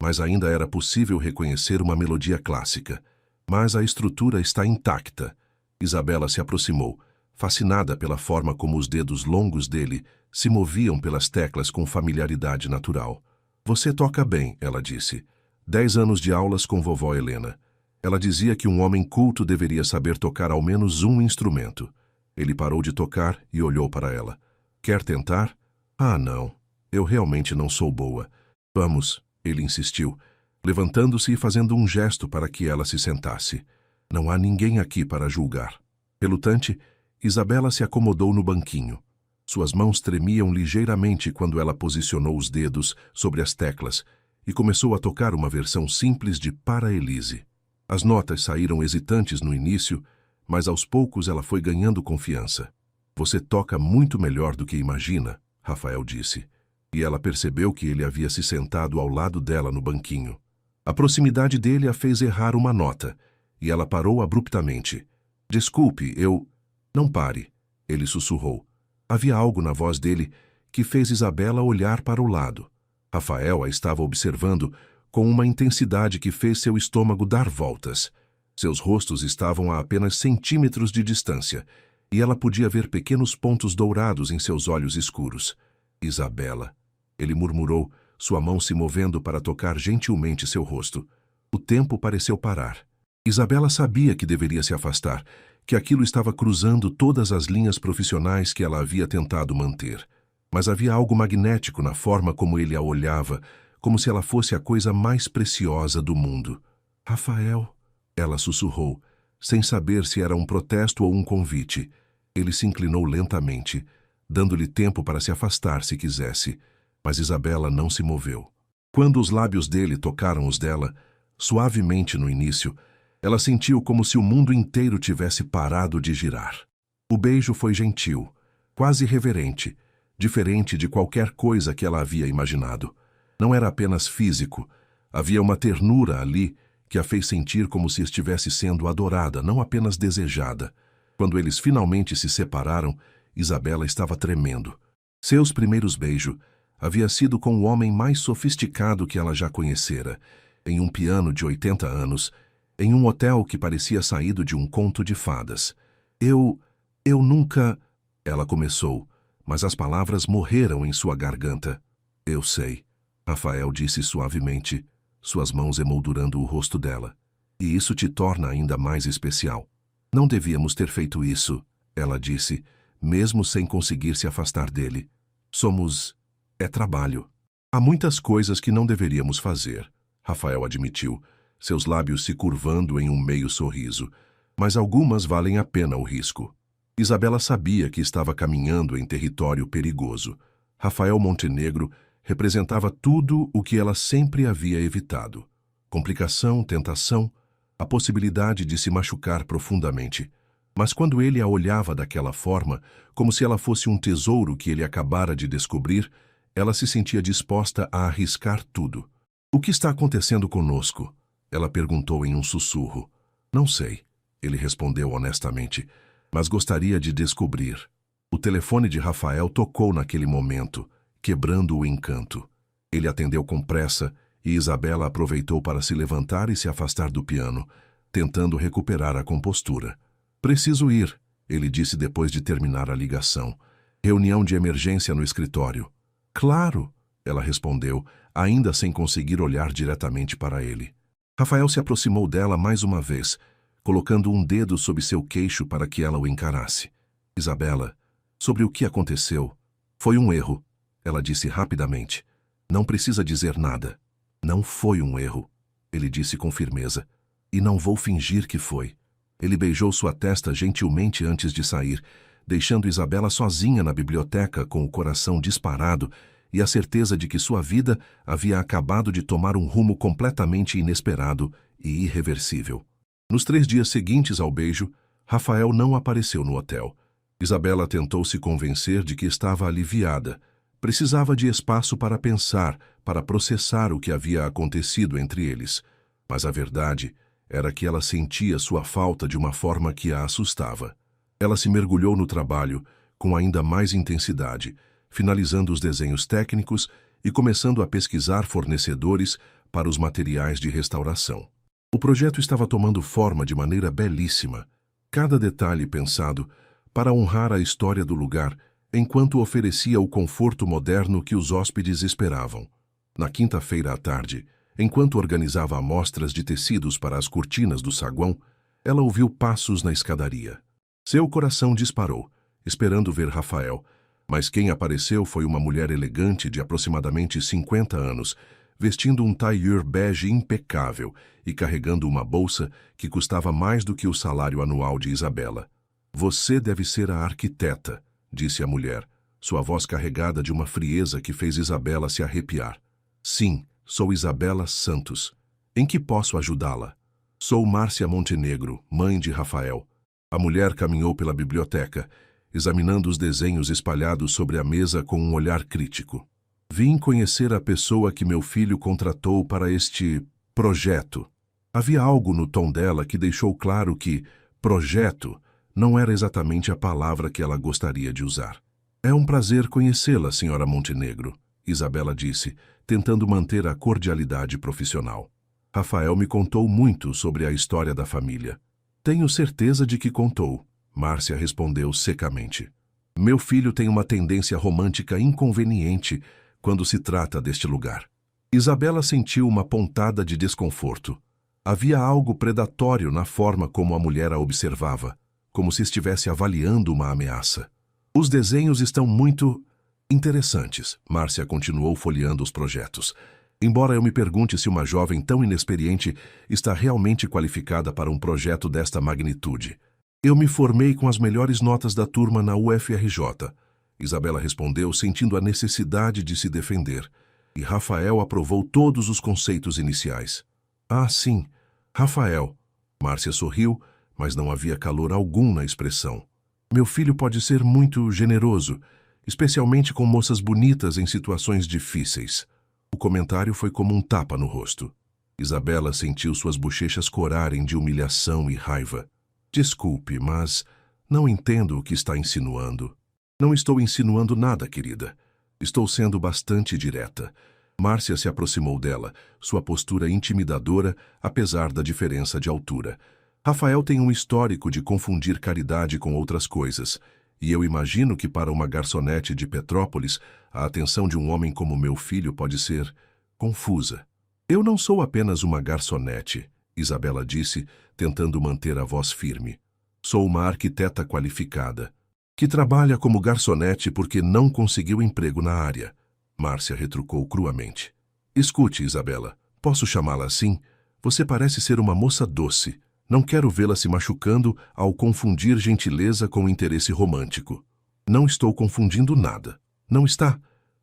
mas ainda era possível reconhecer uma melodia clássica. Mas a estrutura está intacta. Isabela se aproximou, fascinada pela forma como os dedos longos dele se moviam pelas teclas com familiaridade natural. Você toca bem, ela disse. 10 anos de aulas com vovó Helena. Ela dizia que um homem culto deveria saber tocar ao menos um instrumento. Ele parou de tocar e olhou para ela. Quer tentar? Ah, não. Eu realmente não sou boa. Vamos, ele insistiu, levantando-se e fazendo um gesto para que ela se sentasse. Não há ninguém aqui para julgar. Relutante, Isabela se acomodou no banquinho. Suas mãos tremiam ligeiramente quando ela posicionou os dedos sobre as teclas e começou a tocar uma versão simples de Para Elise. As notas saíram hesitantes no início, mas aos poucos ela foi ganhando confiança. Você toca muito melhor do que imagina, Rafael disse, e ela percebeu que ele havia se sentado ao lado dela no banquinho. A proximidade dele a fez errar uma nota, e ela parou abruptamente. Desculpe, eu... Não pare, ele sussurrou. Havia algo na voz dele que fez Isabela olhar para o lado. Rafael a estava observando com uma intensidade que fez seu estômago dar voltas. Seus rostos estavam a apenas centímetros de distância, e ela podia ver pequenos pontos dourados em seus olhos escuros. Isabela, ele murmurou, sua mão se movendo para tocar gentilmente seu rosto. O tempo pareceu parar. Isabela sabia que deveria se afastar, que aquilo estava cruzando todas as linhas profissionais que ela havia tentado manter. Mas havia algo magnético na forma como ele a olhava, como se ela fosse a coisa mais preciosa do mundo. Rafael, ela sussurrou, sem saber se era um protesto ou um convite. Ele se inclinou lentamente, dando-lhe tempo para se afastar se quisesse, mas Isabela não se moveu. Quando os lábios dele tocaram os dela, suavemente no início, ela sentiu como se o mundo inteiro tivesse parado de girar. O beijo foi gentil, quase reverente, diferente de qualquer coisa que ela havia imaginado. Não era apenas físico, havia uma ternura ali que a fez sentir como se estivesse sendo adorada, não apenas desejada. Quando eles finalmente se separaram, Isabela estava tremendo. Seus primeiros beijos havia sido com o homem mais sofisticado que ela já conhecera, em um piano de 80 anos, em um hotel que parecia saído de um conto de fadas. Eu nunca... Ela começou, mas as palavras morreram em sua garganta. Eu sei, Rafael disse suavemente, suas mãos emoldurando o rosto dela. E isso te torna ainda mais especial. Não devíamos ter feito isso, ela disse, mesmo sem conseguir se afastar dele. É trabalho. Há muitas coisas que não deveríamos fazer, Rafael admitiu, seus lábios se curvando em um meio sorriso, mas algumas valem a pena o risco. Isabela sabia que estava caminhando em território perigoso. Rafael Montenegro representava tudo o que ela sempre havia evitado. Complicação, tentação, a possibilidade de se machucar profundamente. Mas quando ele a olhava daquela forma, como se ela fosse um tesouro que ele acabara de descobrir, ela se sentia disposta a arriscar tudo. "O que está acontecendo conosco?" Ela perguntou em um sussurro. "Não sei", ele respondeu honestamente, "mas gostaria de descobrir." O telefone de Rafael tocou naquele momento, quebrando o encanto. Ele atendeu com pressa e Isabela aproveitou para se levantar e se afastar do piano, tentando recuperar a compostura. "Preciso ir", ele disse depois de terminar a ligação. "Reunião de emergência no escritório." "Claro", ela respondeu, ainda sem conseguir olhar diretamente para ele. Rafael se aproximou dela mais uma vez, colocando um dedo sob seu queixo para que ela o encarasse. "Isabela, sobre o que aconteceu, foi um erro", ela disse rapidamente. "Não precisa dizer nada." "Não foi um erro", ele disse com firmeza. "E não vou fingir que foi." Ele beijou sua testa gentilmente antes de sair, deixando Isabela sozinha na biblioteca com o coração disparado e a certeza de que sua vida havia acabado de tomar um rumo completamente inesperado e irreversível. Nos 3 dias seguintes ao beijo, Rafael não apareceu no hotel. Isabela tentou se convencer de que estava aliviada. Precisava de espaço para pensar, para processar o que havia acontecido entre eles. Mas a verdade era que ela sentia sua falta de uma forma que a assustava. Ela se mergulhou no trabalho com ainda mais intensidade, finalizando os desenhos técnicos e começando a pesquisar fornecedores para os materiais de restauração. O projeto estava tomando forma de maneira belíssima, cada detalhe pensado para honrar a história do lugar, enquanto oferecia o conforto moderno que os hóspedes esperavam. Na quinta-feira à tarde, enquanto organizava amostras de tecidos para as cortinas do saguão, ela ouviu passos na escadaria. Seu coração disparou, esperando ver Rafael, mas quem apareceu foi uma mulher elegante de aproximadamente 50 anos, vestindo um tailleur bege impecável e carregando uma bolsa que custava mais do que o salário anual de Isabela. "Você deve ser a arquiteta", disse a mulher, sua voz carregada de uma frieza que fez Isabela se arrepiar. "Sim, sou Isabela Santos. Em que posso ajudá-la?" "Sou Márcia Montenegro, mãe de Rafael." A mulher caminhou pela biblioteca, examinando os desenhos espalhados sobre a mesa com um olhar crítico. "Vim conhecer a pessoa que meu filho contratou para este projeto." Havia algo no tom dela que deixou claro que projeto não era exatamente a palavra que ela gostaria de usar. "É um prazer conhecê-la, senhora Montenegro", Isabela disse, tentando manter a cordialidade profissional. "Rafael me contou muito sobre a história da família." "Tenho certeza de que contou", Márcia respondeu secamente. "Meu filho tem uma tendência romântica inconveniente quando se trata deste lugar." Isabela sentiu uma pontada de desconforto. Havia algo predatório na forma como a mulher a observava, como se estivesse avaliando uma ameaça. "Os desenhos estão muito interessantes", Márcia continuou folheando os projetos. "Embora eu me pergunte se uma jovem tão inexperiente está realmente qualificada para um projeto desta magnitude. Eu me formei com as melhores notas da turma na UFRJ", Isabela respondeu, sentindo a necessidade de se defender. "E Rafael aprovou todos os conceitos iniciais." "Ah, sim, Rafael." Márcia sorriu, mas não havia calor algum na expressão. "Meu filho pode ser muito generoso, especialmente com moças bonitas em situações difíceis." O comentário foi como um tapa no rosto. Isabela sentiu suas bochechas corarem de humilhação e raiva. "Desculpe, mas não entendo o que está insinuando." "Não estou insinuando nada, querida. Estou sendo bastante direta." Márcia se aproximou dela, sua postura intimidadora, apesar da diferença de altura. "Rafael tem um histórico de confundir caridade com outras coisas, e eu imagino que para uma garçonete de Petrópolis, a atenção de um homem como meu filho pode ser confusa." "Eu não sou apenas uma garçonete", Isabela disse, tentando manter a voz firme. "Sou uma arquiteta qualificada." Que trabalha como garçonete porque não conseguiu emprego na área. Márcia retrucou cruamente. Escute, Isabela, posso chamá-la assim? Você parece ser uma moça doce. Não quero vê-la se machucando ao confundir gentileza com interesse romântico. Não estou confundindo nada. Não está?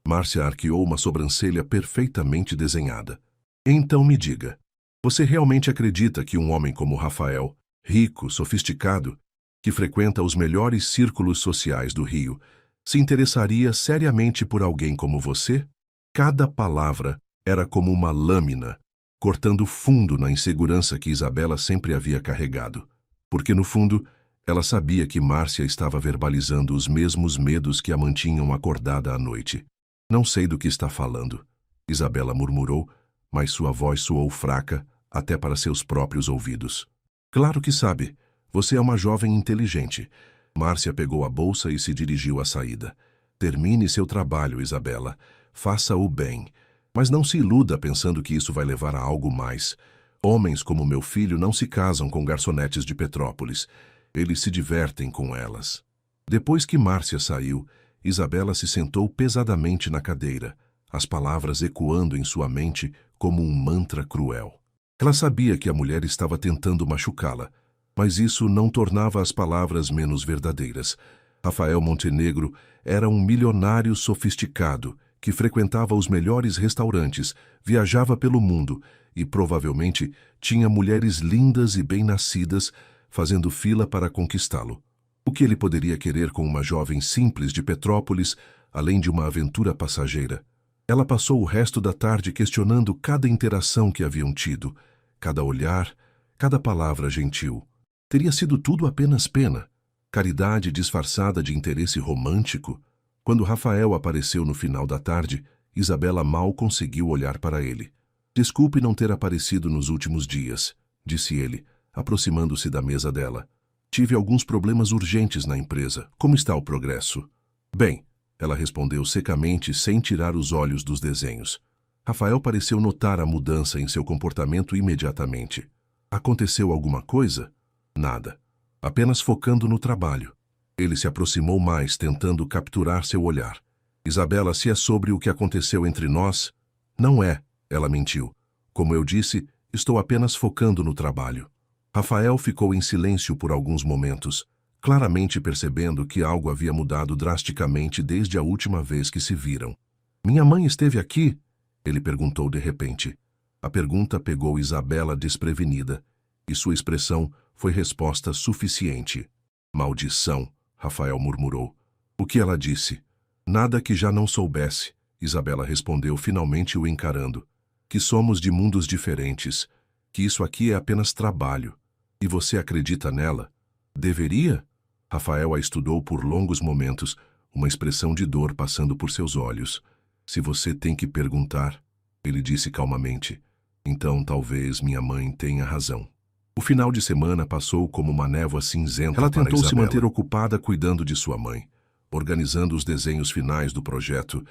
Márcia arqueou uma sobrancelha perfeitamente desenhada. Então me diga, você realmente acredita que um homem como Rafael, rico, sofisticado, que frequenta os melhores círculos sociais do Rio, se interessaria seriamente por alguém como você? Cada palavra era como uma lâmina, cortando fundo na insegurança que Isabela sempre havia carregado. Porque, no fundo, ela sabia que Márcia estava verbalizando os mesmos medos que a mantinham acordada à noite. Não sei do que está falando, Isabela murmurou, mas sua voz soou fraca, até para seus próprios ouvidos. Claro que sabe. Você é uma jovem inteligente. Márcia pegou a bolsa e se dirigiu à saída. Termine seu trabalho, Isabela. Faça-o bem. Mas não se iluda pensando que isso vai levar a algo mais. Homens como meu filho não se casam com garçonetes de Petrópolis. Eles se divertem com elas. Depois que Márcia saiu, Isabela se sentou pesadamente na cadeira, as palavras ecoando em sua mente como um mantra cruel. Ela sabia que a mulher estava tentando machucá-la, mas isso não tornava as palavras menos verdadeiras. Rafael Montenegro era um milionário sofisticado que frequentava os melhores restaurantes, viajava pelo mundo e provavelmente tinha mulheres lindas e bem-nascidas fazendo fila para conquistá-lo. O que ele poderia querer com uma jovem simples de Petrópolis, além de uma aventura passageira? Ela passou o resto da tarde questionando cada interação que haviam tido, cada olhar, cada palavra gentil. Teria sido tudo apenas pena, caridade disfarçada de interesse romântico? Quando Rafael apareceu no final da tarde, Isabela mal conseguiu olhar para ele. Desculpe não ter aparecido nos últimos dias, disse ele, aproximando-se da mesa dela. Tive alguns problemas urgentes na empresa. Como está o progresso? Bem, ela respondeu secamente, sem tirar os olhos dos desenhos. Rafael pareceu notar a mudança em seu comportamento imediatamente. Aconteceu alguma coisa? Nada. Apenas focando no trabalho. Ele se aproximou mais, tentando capturar seu olhar. Isabela, se é sobre o que aconteceu entre nós... Não é, ela mentiu. Como eu disse, estou apenas focando no trabalho. Rafael ficou em silêncio por alguns momentos, claramente percebendo que algo havia mudado drasticamente desde a última vez que se viram. Minha mãe esteve aqui? Ele perguntou de repente. A pergunta pegou Isabela desprevenida, e sua expressão foi resposta suficiente. Maldição, Rafael murmurou. O que ela disse? Nada que já não soubesse, Isabela respondeu, finalmente o encarando. Que somos de mundos diferentes, que isso aqui é apenas trabalho. E você acredita nela? Deveria? Rafael a estudou por longos momentos, uma expressão de dor passando por seus olhos. Se você tem que perguntar, ele disse calmamente, então talvez minha mãe tenha razão. O final de semana passou como uma névoa cinzenta para Isabela. Ela tentou se manter ocupada cuidando de sua mãe, organizando os desenhos finais do projeto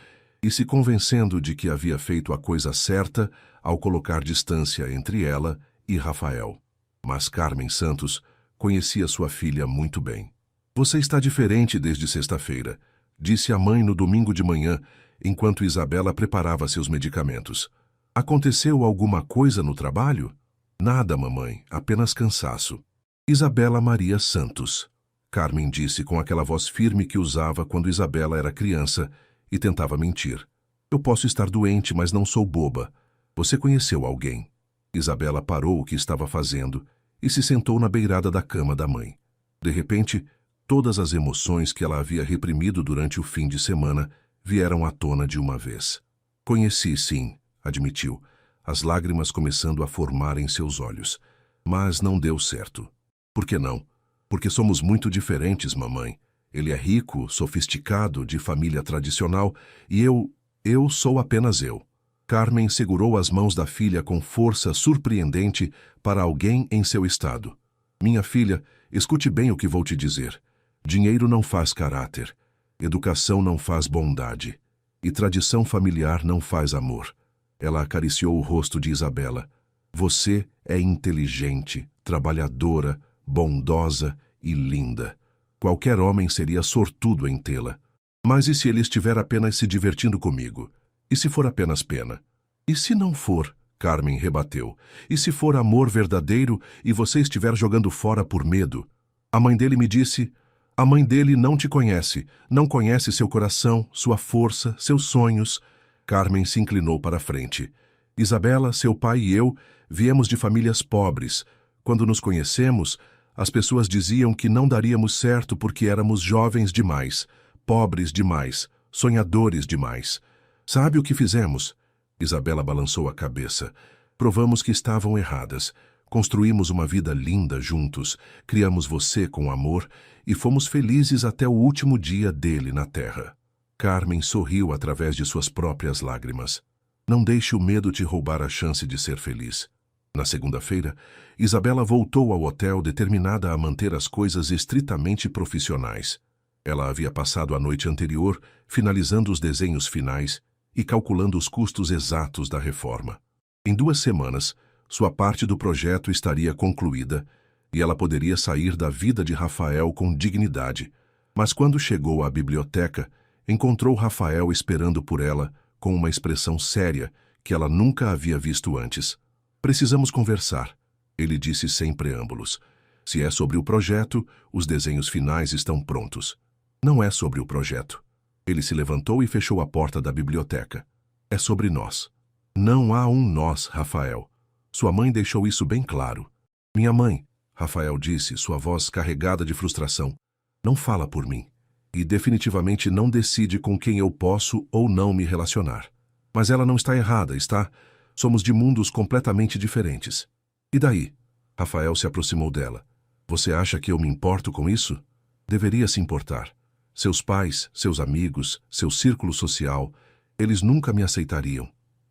e se convencendo de que havia feito a coisa certa ao colocar distância entre ela e Rafael. Mas Carmen Santos conhecia sua filha muito bem. Você está diferente desde sexta-feira, disse a mãe no domingo de manhã, enquanto Isabela preparava seus medicamentos. Aconteceu alguma coisa no trabalho? Nada, mamãe, apenas cansaço. Isabela Maria Santos, Carmen disse com aquela voz firme que usava quando Isabela era criança e tentava mentir. Eu posso estar doente, mas não sou boba. Você conheceu alguém? Isabela parou o que estava fazendo e se sentou na beirada da cama da mãe. De repente, todas as emoções que ela havia reprimido durante o fim de semana vieram à tona de uma vez. Conheci, sim, admitiu, as lágrimas começando a formar em seus olhos. Mas não deu certo. Por que não? Porque somos muito diferentes, mamãe. Ele é rico, sofisticado, de família tradicional, e eu sou apenas eu. Carmen segurou as mãos da filha com força surpreendente para alguém em seu estado. Minha filha, escute bem o que vou te dizer. Dinheiro não faz caráter, educação não faz bondade, e tradição familiar não faz amor. Ela acariciou o rosto de Isabela. Você é inteligente, trabalhadora, bondosa e linda. Qualquer homem seria sortudo em tê-la. Mas e se ele estiver apenas se divertindo comigo? E se for apenas pena? E se não for? Carmen rebateu. E se for amor verdadeiro e você estiver jogando fora por medo? A mãe dele me disse: a mãe dele não te conhece, não conhece seu coração, sua força, seus sonhos. Carmen se inclinou para a frente. Isabela, seu pai e eu viemos de famílias pobres. Quando nos conhecemos, as pessoas diziam que não daríamos certo porque éramos jovens demais, pobres demais, sonhadores demais. Sabe o que fizemos? Isabela balançou a cabeça. Provamos que estavam erradas. Construímos uma vida linda juntos, criamos você com amor e fomos felizes até o último dia dele na terra. Carmen sorriu através de suas próprias lágrimas. Não deixe o medo te roubar a chance de ser feliz. Na segunda-feira, Isabela voltou ao hotel determinada a manter as coisas estritamente profissionais. Ela havia passado a noite anterior finalizando os desenhos finais e calculando os custos exatos da reforma. Em 2 semanas, sua parte do projeto estaria concluída e ela poderia sair da vida de Rafael com dignidade. Mas quando chegou à biblioteca, encontrou Rafael esperando por ela com uma expressão séria que ela nunca havia visto antes. Precisamos conversar, ele disse sem preâmbulos. Se é sobre o projeto, os desenhos finais estão prontos. Não é sobre o projeto. Ele se levantou e fechou a porta da biblioteca. É sobre nós. Não há um nós, Rafael. Sua mãe deixou isso bem claro. Minha mãe, Rafael disse, sua voz carregada de frustração, não fala por mim. E definitivamente não decide com quem eu posso ou não me relacionar. Mas ela não está errada, está? Somos de mundos completamente diferentes. E daí? Rafael se aproximou dela. Você acha que eu me importo com isso? Deveria se importar. Seus pais, seus amigos, seu círculo social, eles nunca me aceitariam.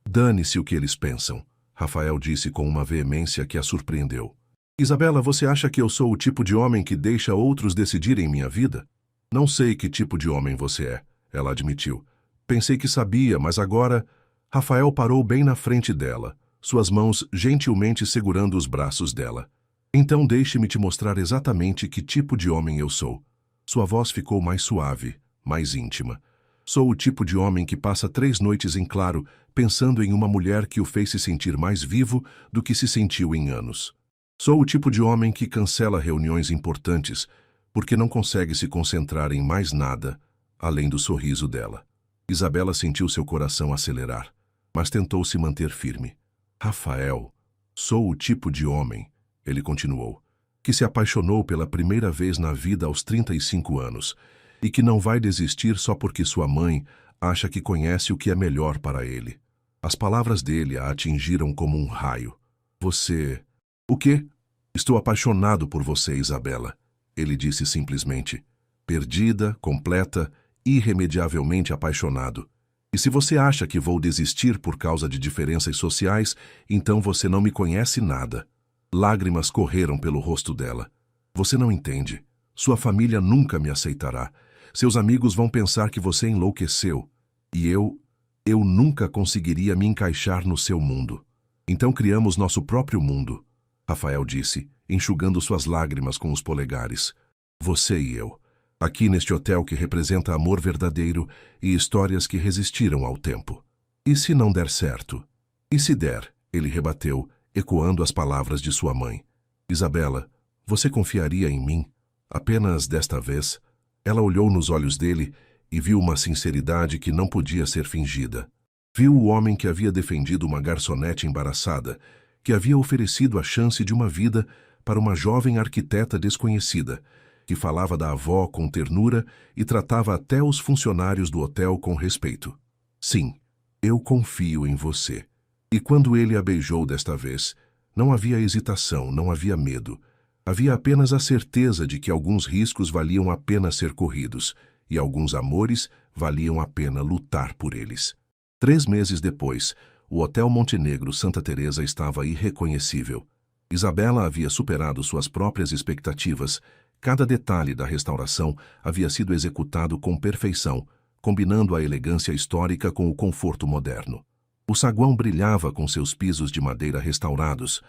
Dane-se o que eles pensam, Rafael disse com uma veemência que a surpreendeu. Isabela, você acha que eu sou o tipo de homem que deixa outros decidirem minha vida? Não sei que tipo de homem você é, ela admitiu. Pensei que sabia, mas agora... Rafael parou bem na frente dela, suas mãos gentilmente segurando os braços dela. Então deixe-me te mostrar exatamente que tipo de homem eu sou. Sua voz ficou mais suave, mais íntima. Sou o tipo de homem que passa 3 noites em claro pensando em uma mulher que o fez se sentir mais vivo do que se sentiu em anos. Sou o tipo de homem que cancela reuniões importantes porque não consegue se concentrar em mais nada além do sorriso dela. Isabela sentiu seu coração acelerar, mas tentou se manter firme. Rafael, sou o tipo de homem, ele continuou, que se apaixonou pela primeira vez na vida aos 35 anos e que não vai desistir só porque sua mãe acha que conhece o que é melhor para ele. As palavras dele a atingiram como um raio. Você... O quê? Estou apaixonado por você, Isabela, ele disse simplesmente. Perdida, completa, irremediavelmente apaixonado. E se você acha que vou desistir por causa de diferenças sociais, então você não me conhece nada. Lágrimas correram pelo rosto dela. Você não entende. Sua família nunca me aceitará. Seus amigos vão pensar que você enlouqueceu. E eu nunca conseguiria me encaixar no seu mundo. Então criamos nosso próprio mundo, Rafael disse, enxugando suas lágrimas com os polegares. Você e eu. Aqui neste hotel que representa amor verdadeiro e histórias que resistiram ao tempo. E se não der certo? E se der? Ele rebateu, ecoando as palavras de sua mãe. Isabela, você confiaria em mim? Apenas desta vez? Ela olhou nos olhos dele e viu uma sinceridade que não podia ser fingida. Viu o homem que havia defendido uma garçonete embaraçada, que havia oferecido a chance de uma vida para uma jovem arquiteta desconhecida, que falava da avó com ternura e tratava até os funcionários do hotel com respeito. Sim, eu confio em você. E quando ele a beijou desta vez, não havia hesitação, não havia medo. Havia apenas a certeza de que alguns riscos valiam a pena ser corridos e alguns amores valiam a pena lutar por eles. 3 meses depois, o Hotel Montenegro Santa Teresa estava irreconhecível. Isabela havia superado suas próprias expectativas. Cada detalhe da restauração havia sido executado com perfeição, combinando a elegância histórica com o conforto moderno. O saguão brilhava com seus pisos de madeira restaurados,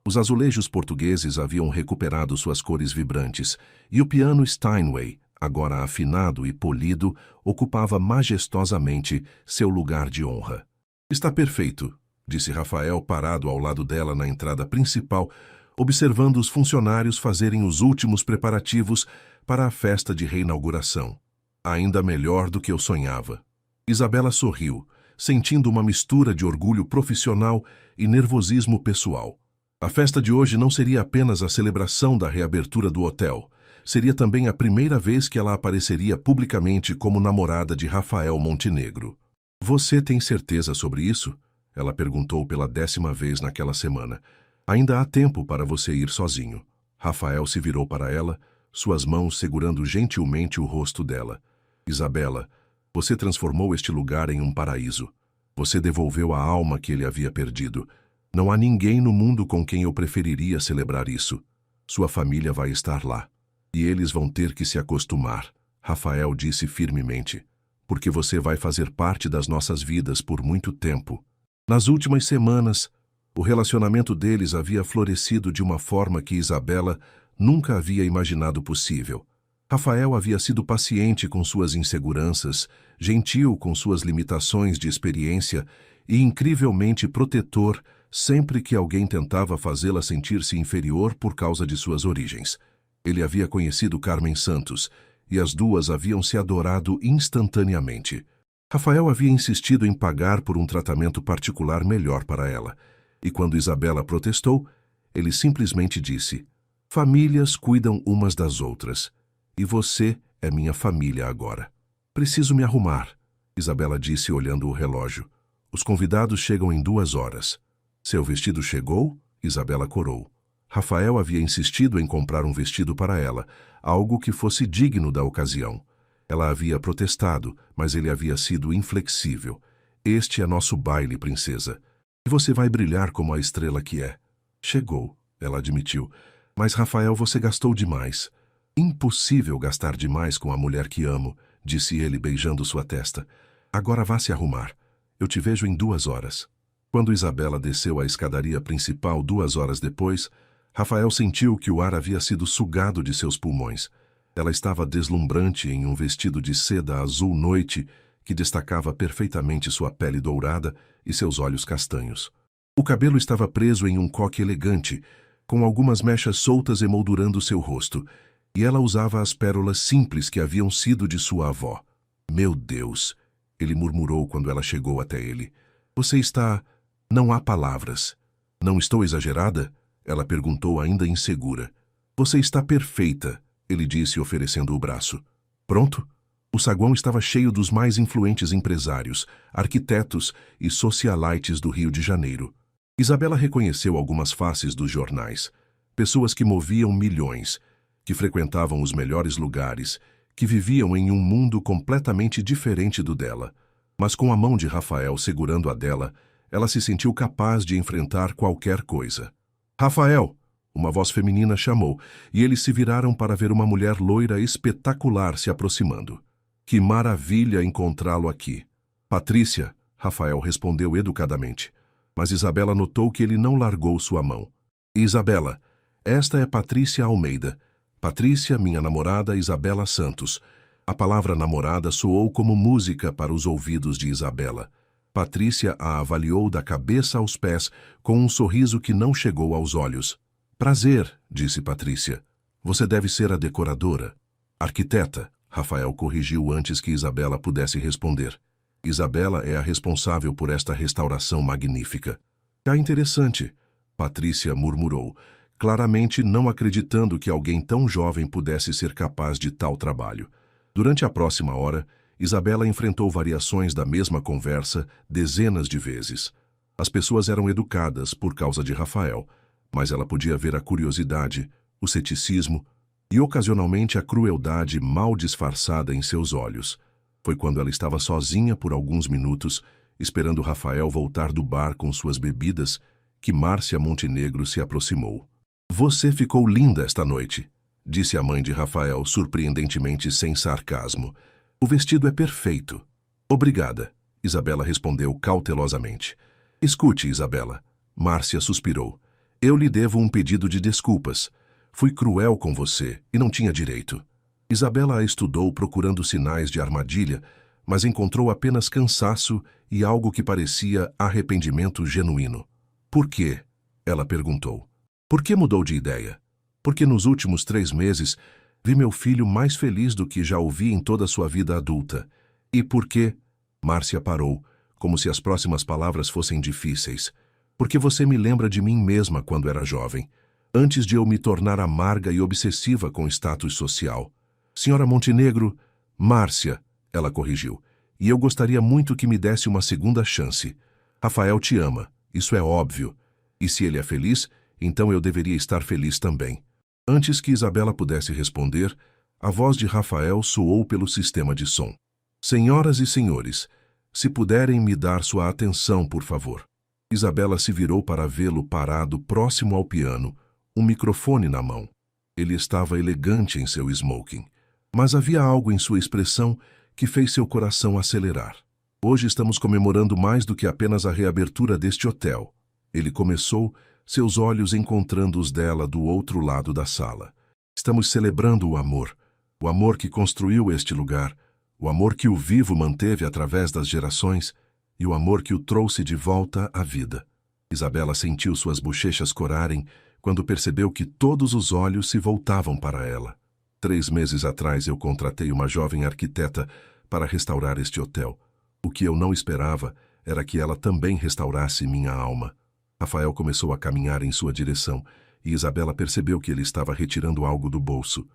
Os azulejos portugueses haviam recuperado suas cores vibrantes, e o piano Steinway, agora afinado e polido, ocupava majestosamente seu lugar de honra. Está perfeito, disse Rafael parado ao lado dela na entrada principal, observando os funcionários fazerem os últimos preparativos para a festa de reinauguração. Ainda melhor do que eu sonhava. Isabela sorriu, sentindo uma mistura de orgulho profissional e nervosismo pessoal. A festa de hoje não seria apenas a celebração da reabertura do hotel. Seria também a primeira vez que ela apareceria publicamente como namorada de Rafael Montenegro. Você tem certeza sobre isso? Ela perguntou pela 10ª vez naquela semana. Ainda há tempo para você ir sozinho. Rafael se virou para ela, suas mãos segurando gentilmente o rosto dela. Isabela, você transformou este lugar em um paraíso. Você devolveu a alma que ele havia perdido. Não há ninguém no mundo com quem eu preferiria celebrar isso. Sua família vai estar lá. E eles vão ter que se acostumar, Rafael disse firmemente, porque você vai fazer parte das nossas vidas por muito tempo. Nas últimas semanas, o relacionamento deles havia florescido de uma forma que Isabela nunca havia imaginado possível. Rafael havia sido paciente com suas inseguranças, gentil com suas limitações de experiência e incrivelmente protetor sempre que alguém tentava fazê-la sentir-se inferior por causa de suas origens. Ele havia conhecido Carmen Santos, e as duas haviam se adorado instantaneamente. Rafael havia insistido em pagar por um tratamento particular melhor para ela, e quando Isabela protestou, ele simplesmente disse: famílias cuidam umas das outras, e você é minha família agora. Preciso me arrumar, Isabela disse olhando o relógio. Os convidados chegam em 2 horas. Seu vestido chegou? Isabela corou. Rafael havia insistido em comprar um vestido para ela, algo que fosse digno da ocasião. Ela havia protestado, mas ele havia sido inflexível. Este é nosso baile, princesa. E você vai brilhar como a estrela que é. Chegou, ela admitiu. Mas, Rafael, você gastou demais. Impossível gastar demais com a mulher que amo, disse ele beijando sua testa. Agora vá se arrumar. Eu te vejo em 2 horas. Quando Isabela desceu a escadaria principal 2 horas depois, Rafael sentiu que o ar havia sido sugado de seus pulmões. Ela estava deslumbrante em um vestido de seda azul noite que destacava perfeitamente sua pele dourada e seus olhos castanhos. O cabelo estava preso em um coque elegante, com algumas mechas soltas emoldurando seu rosto, e ela usava as pérolas simples que haviam sido de sua avó. Meu Deus! Ele murmurou quando ela chegou até ele. Você está... Não há palavras. Não estou exagerada? Ela perguntou ainda insegura. Você está perfeita, ele disse oferecendo o braço. Pronto? O saguão estava cheio dos mais influentes empresários, arquitetos e socialites do Rio de Janeiro. Isabela reconheceu algumas faces dos jornais. Pessoas que moviam milhões, que frequentavam os melhores lugares, que viviam em um mundo completamente diferente do dela. Mas com a mão de Rafael segurando a dela, ela se sentiu capaz de enfrentar qualquer coisa. Rafael! Uma voz feminina chamou, e eles se viraram para ver uma mulher loira espetacular se aproximando. Que maravilha encontrá-lo aqui. Patrícia, Rafael respondeu educadamente. Mas Isabela notou que ele não largou sua mão. Isabela, esta é Patrícia Almeida. Patrícia, minha namorada Isabela Santos. A palavra namorada soou como música para os ouvidos de Isabela. Patrícia a avaliou da cabeça aos pés com um sorriso que não chegou aos olhos. Prazer, disse Patrícia. Você deve ser a decoradora. Arquiteta, Rafael corrigiu antes que Isabela pudesse responder. Isabela é a responsável por esta restauração magnífica. É interessante, Patrícia murmurou, claramente não acreditando que alguém tão jovem pudesse ser capaz de tal trabalho. Durante a próxima hora, Isabela enfrentou variações da mesma conversa dezenas de vezes. As pessoas eram educadas por causa de Rafael, mas ela podia ver a curiosidade, o ceticismo e, ocasionalmente, a crueldade mal disfarçada em seus olhos. Foi quando ela estava sozinha por alguns minutos, esperando Rafael voltar do bar com suas bebidas, que Márcia Montenegro se aproximou. Você ficou linda esta noite, disse a mãe de Rafael, surpreendentemente sem sarcasmo. O vestido é perfeito. Obrigada, Isabela respondeu cautelosamente. Escute, Isabela. Márcia suspirou. Eu lhe devo um pedido de desculpas. Fui cruel com você e não tinha direito. Isabela a estudou procurando sinais de armadilha, mas encontrou apenas cansaço e algo que parecia arrependimento genuíno. Por quê? Ela perguntou. Por que mudou de ideia? Porque nos últimos 3 meses vi meu filho mais feliz do que já o vi em toda a sua vida adulta. E por quê? Márcia parou, como se as próximas palavras fossem difíceis. Porque você me lembra de mim mesma quando era jovem, antes de eu me tornar amarga e obsessiva com status social. Senhora Montenegro, Márcia, ela corrigiu, e eu gostaria muito que me desse uma segunda chance. Rafael te ama, isso é óbvio. E se ele é feliz, então eu deveria estar feliz também. Antes que Isabela pudesse responder, a voz de Rafael soou pelo sistema de som. Senhoras e senhores, se puderem me dar sua atenção, por favor. Isabela se virou para vê-lo parado próximo ao piano, um microfone na mão. Ele estava elegante em seu smoking, mas havia algo em sua expressão que fez seu coração acelerar. Hoje estamos comemorando mais do que apenas a reabertura deste hotel. Ele começou, seus olhos encontrando os dela do outro lado da sala. Estamos celebrando o amor que construiu este lugar, o amor que o vivo manteve através das gerações e o amor que o trouxe de volta à vida. Isabela sentiu suas bochechas corarem quando percebeu que todos os olhos se voltavam para ela. 3 meses atrás eu contratei uma jovem arquiteta para restaurar este hotel. O que eu não esperava era que ela também restaurasse minha alma. Rafael começou a caminhar em sua direção e Isabela percebeu que ele estava retirando algo do bolso.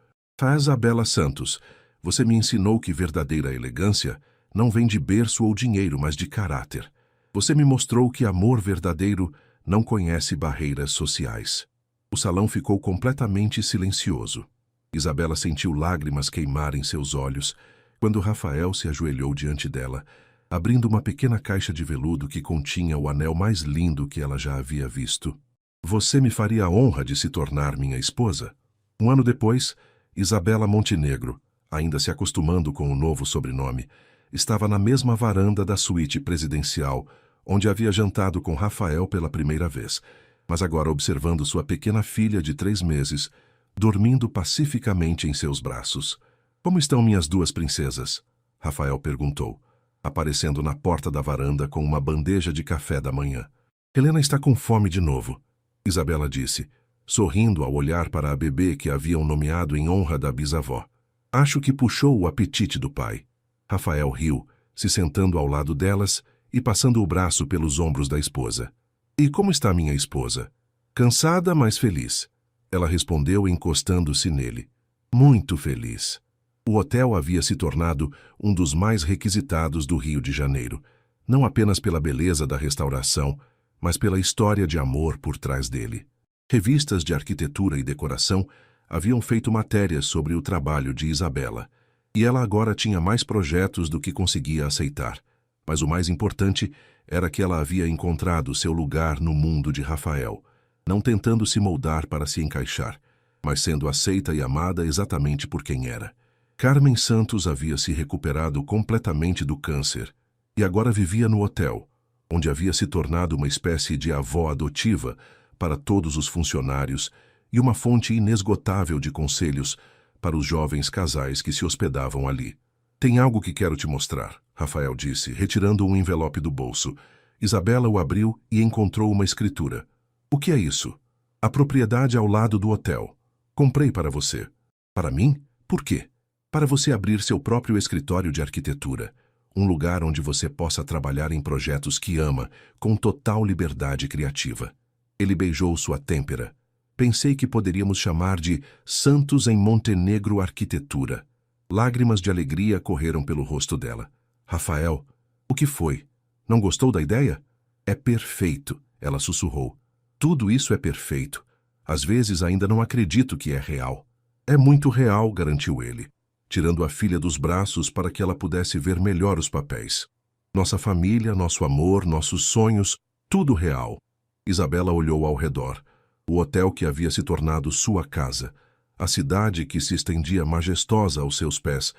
Isabela Santos, você me ensinou que verdadeira elegância não vem de berço ou dinheiro, mas de caráter. Você me mostrou que amor verdadeiro não conhece barreiras sociais. O salão ficou completamente silencioso. Isabela sentiu lágrimas queimar em seus olhos quando Rafael se ajoelhou diante dela, abrindo uma pequena caixa de veludo que continha o anel mais lindo que ela já havia visto. Você me faria a honra de se tornar minha esposa? 1 ano depois, Isabela Montenegro, ainda se acostumando com o novo sobrenome, estava na mesma varanda da suíte presidencial, onde havia jantado com Rafael pela primeira vez, mas agora observando sua pequena filha de 3 meses, dormindo pacificamente em seus braços. Como estão minhas 2 princesas? Rafael perguntou, aparecendo na porta da varanda com uma bandeja de café da manhã. Helena está com fome de novo, Isabela disse, sorrindo ao olhar para a bebê que haviam nomeado em honra da bisavó. Acho que puxou o apetite do pai. Rafael riu, se sentando ao lado delas e passando o braço pelos ombros da esposa. E como está minha esposa? Cansada, mas feliz. Ela respondeu encostando-se nele. Muito feliz. O hotel havia se tornado um dos mais requisitados do Rio de Janeiro, não apenas pela beleza da restauração, mas pela história de amor por trás dele. Revistas de arquitetura e decoração haviam feito matérias sobre o trabalho de Isabela, e ela agora tinha mais projetos do que conseguia aceitar. Mas o mais importante era que ela havia encontrado seu lugar no mundo de Rafael, não tentando se moldar para se encaixar, mas sendo aceita e amada exatamente por quem era. Carmen Santos havia se recuperado completamente do câncer e agora vivia no hotel, onde havia se tornado uma espécie de avó adotiva para todos os funcionários e uma fonte inesgotável de conselhos para os jovens casais que se hospedavam ali. Tem algo que quero te mostrar, Rafael disse, retirando um envelope do bolso. Isabela o abriu e encontrou uma escritura. O que é isso? A propriedade ao lado do hotel. Comprei para você. Para mim? Por quê? Para você abrir seu próprio escritório de arquitetura. Um lugar onde você possa trabalhar em projetos que ama, com total liberdade criativa. Ele beijou sua têmpera. Pensei que poderíamos chamar de Santos em Montenegro Arquitetura. Lágrimas de alegria correram pelo rosto dela. Rafael, o que foi? Não gostou da ideia? É perfeito, ela sussurrou. Tudo isso é perfeito. Às vezes ainda não acredito que é real. É muito real, garantiu ele, tirando a filha dos braços para que ela pudesse ver melhor os papéis. Nossa família, nosso amor, nossos sonhos, tudo real. Isabela olhou ao redor. O hotel que havia se tornado sua casa, a cidade que se estendia majestosa aos seus pés,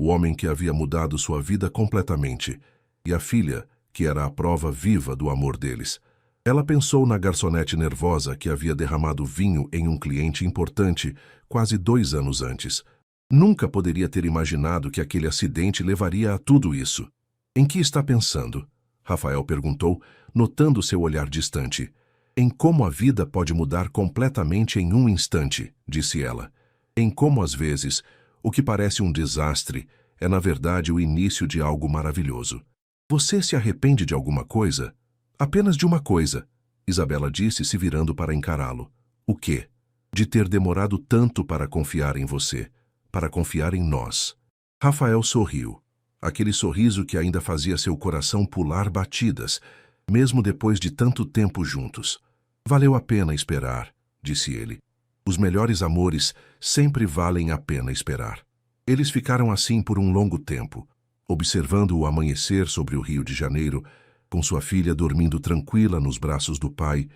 o homem que havia mudado sua vida completamente, e a filha, que era a prova viva do amor deles. Ela pensou na garçonete nervosa que havia derramado vinho em um cliente importante quase 2 anos antes. Nunca poderia ter imaginado que aquele acidente levaria a tudo isso. Em que está pensando? Rafael perguntou, notando seu olhar distante. Em como a vida pode mudar completamente em um instante, disse ela. Em como, às vezes, o que parece um desastre é, na verdade, o início de algo maravilhoso. Você se arrepende de alguma coisa? Apenas de uma coisa, Isabela disse, se virando para encará-lo. O quê? De ter demorado tanto para confiar em você, para confiar em nós. Rafael sorriu. Aquele sorriso que ainda fazia seu coração pular batidas, mesmo depois de tanto tempo juntos. Valeu a pena esperar, disse ele. Os melhores amores sempre valem a pena esperar. Eles ficaram assim por um longo tempo, observando o amanhecer sobre o Rio de Janeiro, com sua filha dormindo tranquila nos braços do pai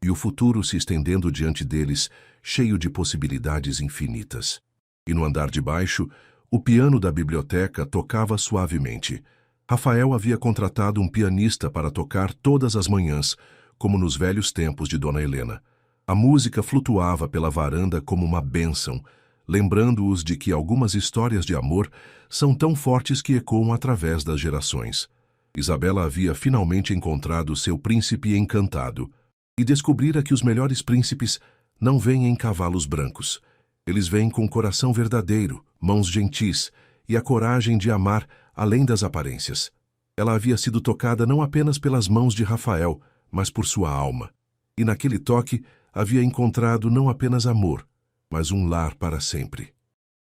e o futuro se estendendo diante deles, cheio de possibilidades infinitas. E no andar de baixo, o piano da biblioteca tocava suavemente. Rafael havia contratado um pianista para tocar todas as manhãs, como nos velhos tempos de Dona Helena. A música flutuava pela varanda como uma bênção, lembrando-os de que algumas histórias de amor são tão fortes que ecoam através das gerações. Isabela havia finalmente encontrado seu príncipe encantado e descobrira que os melhores príncipes não vêm em cavalos brancos. Eles vêm com coração verdadeiro, mãos gentis e a coragem de amar além das aparências. Ela havia sido tocada não apenas pelas mãos de Rafael, mas por sua alma. E naquele toque havia encontrado não apenas amor, mas um lar para sempre.